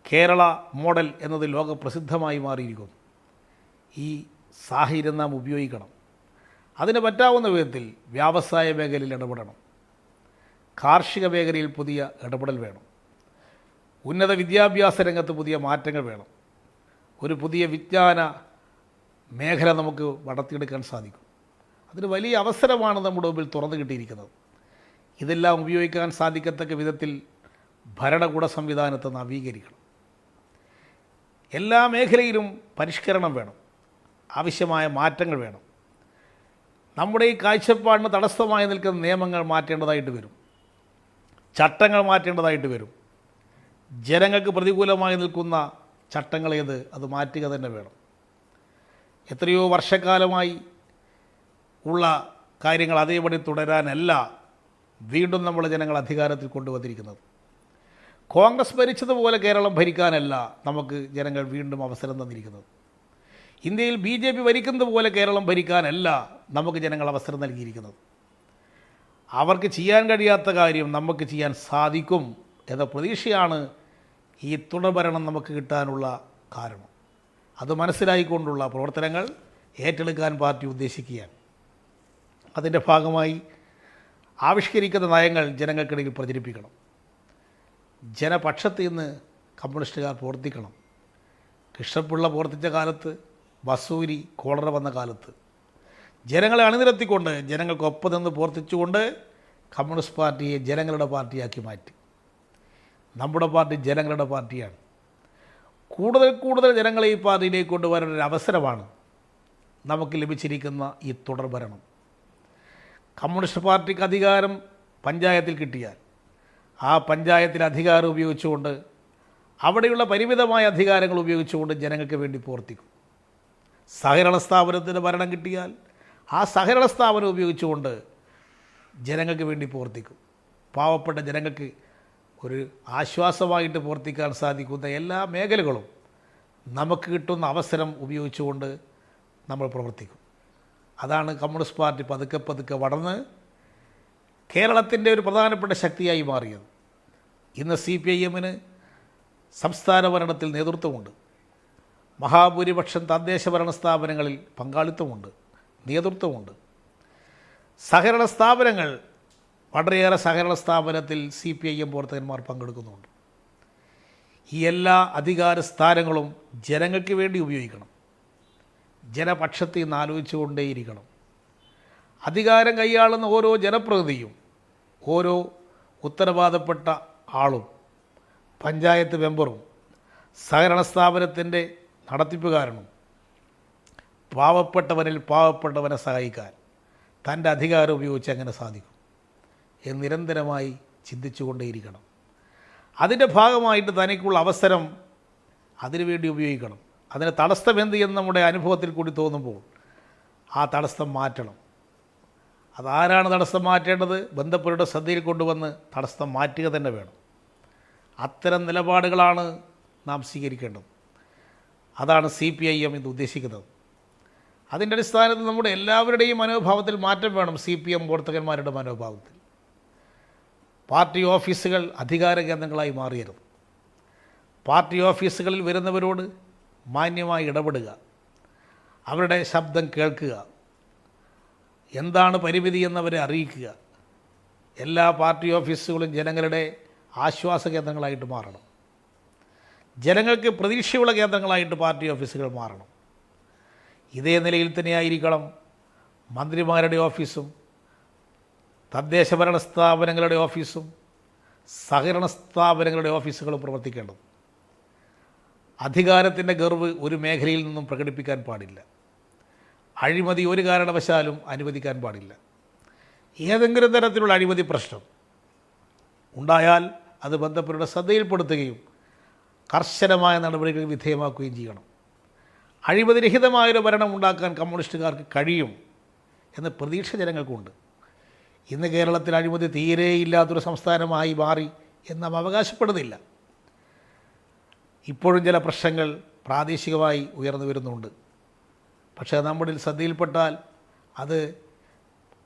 കേരള മോഡൽ എന്നത് ലോകപ്രസിദ്ധമായി മാറിയിരിക്കുന്നു. ഈ സാഹചര്യം നാം ഉപയോഗിക്കണം. അതിന് പറ്റാവുന്ന വിധത്തിൽ വ്യാവസായ മേഖലയിൽ ഇടപെടണം. കാർഷിക മേഖലയിൽ പുതിയ ഇടപെടൽ വേണം. ഉന്നത വിദ്യാഭ്യാസ രംഗത്ത് പുതിയ മാറ്റങ്ങൾ വേണം. ഒരു പുതിയ വിജ്ഞാന മേഖല നമുക്ക് വളർത്തിയെടുക്കാൻ സാധിക്കും. അതിന് വലിയ അവസരമാണ് നമ്മുടെ മുമ്പിൽ തുറന്നു കിട്ടിയിരിക്കുന്നത്. ഇതെല്ലാം ഉപയോഗിക്കാൻ സാധിക്കത്തക്ക വിധത്തിൽ ഭരണകൂട സംവിധാനത്തെ നവീകരിക്കണം. എല്ലാ മേഖലയിലും പരിഷ്കരണം വേണം. ആവശ്യമായ മാറ്റങ്ങൾ വേണം. നമ്മുടെ ഈ കാഴ്ചപ്പാടിന് തടസ്സമായി നിൽക്കുന്ന നിയമങ്ങൾ മാറ്റേണ്ടതായിട്ട് വരും. ചട്ടങ്ങൾ മാറ്റേണ്ടതായിട്ട് വരും. ജനങ്ങൾക്ക് പ്രതികൂലമായി നിൽക്കുന്ന ചട്ടങ്ങളേത് അത് മാറ്റുക തന്നെ വേണം. എത്രയോ വർഷക്കാലമായി ഉള്ള കാര്യങ്ങൾ അതേപടി തുടരാനല്ല വീണ്ടും നമ്മൾ ജനങ്ങൾ അധികാരത്തിൽ കൊണ്ടുവന്നിരിക്കുന്നത്. കോൺഗ്രസ് ഭരിച്ചതുപോലെ കേരളം ഭരിക്കാനല്ല നമുക്ക് ജനങ്ങൾ വീണ്ടും അവസരം തന്നിരിക്കുന്നത്. ഇന്ത്യയിൽ BJP ഭരിക്കുന്നത് പോലെ കേരളം ഭരിക്കാനല്ല നമുക്ക് ജനങ്ങൾ അവസരം നൽകിയിരിക്കുന്നത്. അവർക്ക് ചെയ്യാൻ കഴിയാത്ത കാര്യം നമുക്ക് ചെയ്യാൻ സാധിക്കും എന്ന പ്രതീക്ഷയാണ് ഈ തുടർഭരണം നമുക്ക് കിട്ടാനുള്ള കാരണം. അത് മനസ്സിലായിക്കൊണ്ടുള്ള പ്രവർത്തനങ്ങൾ ഏറ്റെടുക്കാൻ പാർട്ടി ഉദ്ദേശിക്കുകയാണ്. അതിൻ്റെ ഭാഗമായി ആവിഷ്കരിക്കുന്ന നയങ്ങൾ ജനങ്ങൾക്കിടയിൽ പ്രചരിപ്പിക്കണം. ജനപക്ഷത്ത് നിന്ന് കമ്മ്യൂണിസ്റ്റുകാർ പ്രവർത്തിക്കണം. കൃഷ്ണപിള്ള പ്രവർത്തിച്ച കാലത്ത്, വസൂരി കോളറ വന്ന കാലത്ത് ജനങ്ങളെ അണിനിരത്തിക്കൊണ്ട് ജനങ്ങൾക്കൊപ്പം നിന്ന് പ്രവർത്തിച്ചുകൊണ്ട് കമ്മ്യൂണിസ്റ്റ് പാർട്ടിയെ ജനങ്ങളുടെ പാർട്ടിയാക്കി മാറ്റി. നമ്മുടെ പാർട്ടി ജനങ്ങളുടെ പാർട്ടിയാണ്. കൂടുതൽ ജനങ്ങളെ ഈ പാർട്ടിയിലേക്ക് കൊണ്ടുവരാൻ ഒരു അവസരമാണ് നമുക്ക് ലഭിച്ചിരിക്കുന്ന ഈ തുടർഭരണം. കമ്മ്യൂണിസ്റ്റ് പാർട്ടിക്ക് അധികാരം പഞ്ചായത്തിൽ കിട്ടിയാൽ ആ പഞ്ചായത്തിൽ അധികാരം ഉപയോഗിച്ചുകൊണ്ട്, അവിടെയുള്ള പരിമിതമായ അധികാരങ്ങൾ ഉപയോഗിച്ചുകൊണ്ട് ജനങ്ങൾക്ക് വേണ്ടി പ്രവർത്തിക്കും. സഹകരണ സ്ഥാപനത്തിന് ഭരണം കിട്ടിയാൽ ആ സഹകരണ സ്ഥാപനം ഉപയോഗിച്ചുകൊണ്ട് ജനങ്ങൾക്ക് വേണ്ടി പ്രവർത്തിക്കും. പാവപ്പെട്ട ജനങ്ങൾക്ക് ഒരു ആശ്വാസമായിട്ട് പ്രവർത്തിക്കാൻ സാധിക്കുന്ന എല്ലാ മേഖലകളും നമുക്ക് കിട്ടുന്ന അവസരം ഉപയോഗിച്ചുകൊണ്ട് നമ്മൾ പ്രവർത്തിക്കും. അതാണ് കമ്മ്യൂണിസ്റ്റ് പാർട്ടി പതുക്കെ പതുക്കെ വളർന്ന് കേരളത്തിൻ്റെ ഒരു പ്രധാനപ്പെട്ട ശക്തിയായി മാറിയത്. ഇന്ന് CPIM-ന് സംസ്ഥാന ഭരണത്തിൽ നേതൃത്വമുണ്ട്. മഹാഭൂരിപക്ഷം തദ്ദേശ ഭരണ സ്ഥാപനങ്ങളിൽ പങ്കാളിത്തമുണ്ട്, നേതൃത്വമുണ്ട്. സഹകരണ സ്ഥാപനങ്ങൾ, വളരെയേറെ സഹകരണ സ്ഥാപനത്തിൽ CPIM പ്രവർത്തകന്മാർ പങ്കെടുക്കുന്നുണ്ട്. ഈ എല്ലാ അധികാര സ്ഥാനങ്ങളും ജനങ്ങൾക്ക് വേണ്ടി ഉപയോഗിക്കണം. ജനപക്ഷത്തിൽ നിന്ന് ആലോചിച്ചുകൊണ്ടേയിരിക്കണം. അധികാരം കൈയാളുന്ന ഓരോ ജനപ്രതിനിധിയും, ഓരോ ഉത്തരവാദപ്പെട്ട ആളും, പഞ്ചായത്ത് മെമ്പറും, സഹകരണ സ്ഥാപനത്തിൻ്റെ നടത്തിപ്പുകാരനും പാവപ്പെട്ടവനിൽ പാവപ്പെട്ടവനെ സഹായിക്കാൻ തൻ്റെ അധികാരം ഉപയോഗിച്ച് എങ്ങനെ സാധിക്കും എന്ന് നിരന്തരമായി ചിന്തിച്ചുകൊണ്ടേയിരിക്കണം. അതിൻ്റെ ഭാഗമായിട്ട് തനിക്കുള്ള അവസരം അതിനുവേണ്ടി ഉപയോഗിക്കണം. അതിന് തടസ്സം എന്ത് എന്ന് നമ്മുടെ അനുഭവത്തിൽ കൂടി തോന്നുമ്പോൾ ആ തടസ്സം മാറ്റണം. അതാരാണ് തടസ്സം മാറ്റേണ്ടത്? ബന്ധപ്പെട്ടവരുടെ ശ്രദ്ധയിൽ കൊണ്ടുവന്ന് തടസ്സം മാറ്റുക തന്നെ വേണം. അത്തരം നിലപാടുകളാണ് നാം സ്വീകരിക്കേണ്ടത്. അതാണ് CPIM ഇത് ഉദ്ദേശിക്കുന്നത്. അതിൻ്റെ അടിസ്ഥാനത്തിൽ നമ്മുടെ എല്ലാവരുടെയും മനോഭാവത്തിൽ മാറ്റം വേണം. CPM പ്രവർത്തകന്മാരുടെ മനോഭാവത്തിൽ പാർട്ടി ഓഫീസുകൾ അധികാര കേന്ദ്രങ്ങളായി മാറിയരുത്. പാർട്ടി ഓഫീസുകളിൽ വരുന്നവരോട് മാന്യമായി ഇടപെടുക, അവരുടെ ശബ്ദം കേൾക്കുക, എന്താണ് പരിമിതി എന്നവരെ അറിയിക്കുക. എല്ലാ പാർട്ടി ഓഫീസുകളും ജനങ്ങളുടെ ആശ്വാസ കേന്ദ്രങ്ങളായിട്ട് മാറണം. ജനങ്ങൾക്ക് പ്രതീക്ഷയുള്ള കേന്ദ്രങ്ങളായിട്ട് പാർട്ടി ഓഫീസുകൾ മാറണം. ഇതേ നിലയിൽ തന്നെയായിരിക്കണം മന്ത്രിമാരുടെ ഓഫീസും തദ്ദേശ ഭരണ സ്ഥാപനങ്ങളുടെ ഓഫീസും സഹകരണ സ്ഥാപനങ്ങളുടെ ഓഫീസുകളും പ്രവർത്തിക്കേണ്ടത്. അധികാരത്തിൻ്റെ ഗർവ് ഒരു മേഖലയിൽ നിന്നും പ്രകടിപ്പിക്കാൻ പാടില്ല. അഴിമതി ഒരു കാരണവശാലും അനുവദിക്കാൻ പാടില്ല. ഏതെങ്കിലും തരത്തിലുള്ള അഴിമതി പ്രശ്നം ഉണ്ടായാൽ അത് ബന്ധപ്പെട്ടവരുടെ ശ്രദ്ധയിൽപ്പെടുത്തുകയും കർശനമായ നടപടികൾക്ക് വിധേയമാക്കുകയും ചെയ്യണം. അഴിമതിരഹിതമായൊരു ഭരണം ഉണ്ടാക്കാൻ കമ്മ്യൂണിസ്റ്റുകാർക്ക് കഴിയും എന്ന പ്രതീക്ഷ ജനങ്ങൾക്കുണ്ട്. ഇന്ന് കേരളത്തിൽ അഴിമതി തീരെയില്ലാത്തൊരു സംസ്ഥാനമായി മാറി എന്ന് നാം അവകാശപ്പെടുന്നില്ല. ഇപ്പോഴും ചില പ്രശ്നങ്ങൾ പ്രാദേശികമായി ഉയർന്നു വരുന്നുണ്ട്. പക്ഷേ നമ്മുടെ ശ്രദ്ധയിൽപ്പെട്ടാൽ അത്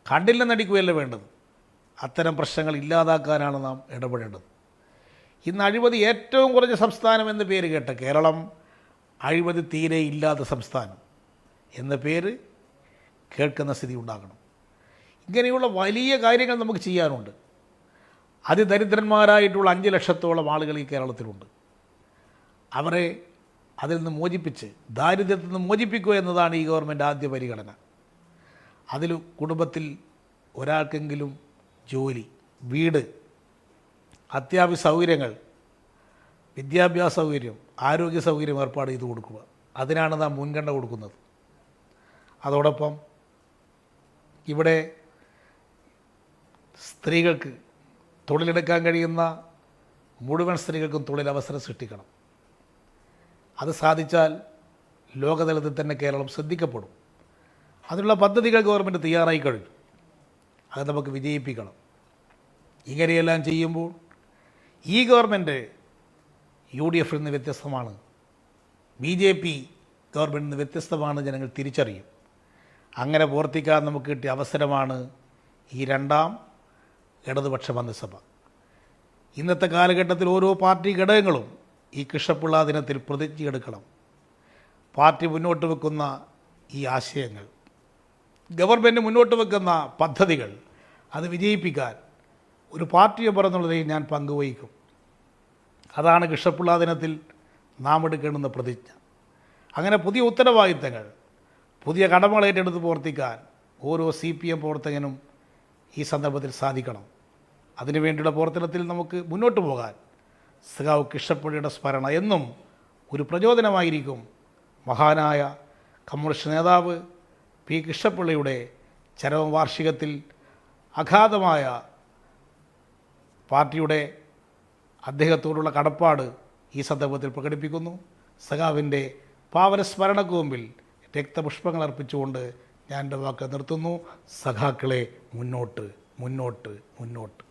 കണ്ടില്ലെന്നടിക്കുകയല്ല വേണ്ടത്. അത്തരം പ്രശ്നങ്ങൾ ഇല്ലാതാക്കാനാണ് നാം ഇടപെടേണ്ടത്. ഇന്ന് അഴിമതി ഏറ്റവും കുറഞ്ഞ സംസ്ഥാനം എന്ന പേര് കേട്ട കേരളം അഴിമതി തീരെ ഇല്ലാത്ത സംസ്ഥാനം എന്ന പേര് കേൾക്കുന്ന സ്ഥിതി ഉണ്ടാകണം. ഇങ്ങനെയുള്ള വലിയ കാര്യങ്ങൾ നമുക്ക് ചെയ്യാനുണ്ട്. അതിദരിദ്രന്മാരായിട്ടുള്ള 5 ലക്ഷത്തോളം ആളുകൾ ഈ കേരളത്തിലുണ്ട്. അവരെ അതിൽ നിന്ന് മോചിപ്പിച്ച് ദാരിദ്ര്യത്തിൽ നിന്ന് മോചിപ്പിക്കുക എന്നതാണ് ഈ ഗവൺമെൻറ് ആദ്യ പരിഗണന. അതിൽ കുടുംബത്തിൽ ഒരാൾക്കെങ്കിലും ജോലി, വീട്, അത്യാവശ്യ സൗകര്യങ്ങൾ, വിദ്യാഭ്യാസ സൗകര്യം, ആരോഗ്യ സൗകര്യം ഏർപ്പാട് ചെയ്ത് കൊടുക്കുക. അതിനാണ് നാം മുൻഗണന കൊടുക്കുന്നത്. അതോടൊപ്പം ഇവിടെ സ്ത്രീകൾക്ക് തൊഴിലെടുക്കാൻ കഴിയുന്ന മുഴുവൻ സ്ത്രീകൾക്കും തൊഴിലവസരം സൃഷ്ടിക്കണം. അത് സാധിച്ചാൽ ലോകതലത്തിൽ തന്നെ കേരളം ശ്രദ്ധിക്കപ്പെടും. അതിനുള്ള പദ്ധതികൾ ഗവൺമെൻറ് തയ്യാറായി കഴിഞ്ഞു. അത് നമുക്ക് വിജയിപ്പിക്കണം. ഇങ്ങനെയെല്ലാം ചെയ്യുമ്പോൾ ഈ ഗവൺമെൻറ് UDF-ൽ നിന്ന് വ്യത്യസ്തമാണ്, BJP ഗവൺമെൻറ്റിൽ നിന്ന് വ്യത്യസ്തമാണ് ജനങ്ങൾ തിരിച്ചറിയും. അങ്ങനെ പ്രവർത്തിക്കാൻ നമുക്ക് കിട്ടിയ അവസരമാണ് ഈ 2ാം ഇടതുപക്ഷ മന്ത്രിസഭ. ഇന്നത്തെ കാലഘട്ടത്തിൽ ഓരോ പാർട്ടി ഘടകങ്ങളും ഈ കൃഷ്ണപിള്ള ദിനത്തിൽ പ്രതിജ്ഞയെടുക്കണം. പാർട്ടി മുന്നോട്ട് വെക്കുന്ന ഈ ആശയങ്ങൾ, ഗവൺമെൻറ് മുന്നോട്ട് വെക്കുന്ന പദ്ധതികൾ, അത് വിജയിപ്പിക്കാൻ ഒരു പാർട്ടിയെ പറഞ്ഞുള്ളതിൽ ഞാൻ പങ്കുവഹിക്കും. അതാണ് കൃഷ്ണപിള്ള ദിനത്തിൽ നാം എടുക്കേണ്ടുന്ന പ്രതിജ്ഞ. അങ്ങനെ പുതിയ ഉത്തരവാദിത്തങ്ങൾ, പുതിയ കടമകൾ ഏറ്റെടുത്ത് പ്രവർത്തിക്കാൻ ഓരോ CPM പ്രവർത്തകനും ഈ സന്ദർഭത്തിൽ സാധിക്കണം. അതിനുവേണ്ടിയുള്ള പ്രവർത്തനത്തിൽ നമുക്ക് മുന്നോട്ട് പോകാൻ സഖാവ് കൃഷ്ണപിള്ളയുടെ സ്മരണ എന്നും ഒരു പ്രചോദനമായിരിക്കും. മഹാനായ കമ്മ്യൂണിസ്റ്റ് നേതാവ് P. കൃഷ്ണപിള്ളയുടെ ചരമവാർഷികത്തിൽ അഗാധമായ പാർട്ടിയുടെ അദ്ദേഹത്തോടുള്ള കടപ്പാട് ഈ സന്ദർഭത്തിൽ പ്രകടിപ്പിക്കുന്നു. സഖാവിൻ്റെ പാവന സ്മരണയ്ക്ക് മുമ്പിൽ രക്തപുഷ്പങ്ങൾ അർപ്പിച്ചുകൊണ്ട് ഞാൻ എൻ്റെ വാക്ക് നിർത്തുന്നു. സഖാക്കളെ മുന്നോട്ട്, മുന്നോട്ട്, മുന്നോട്ട്.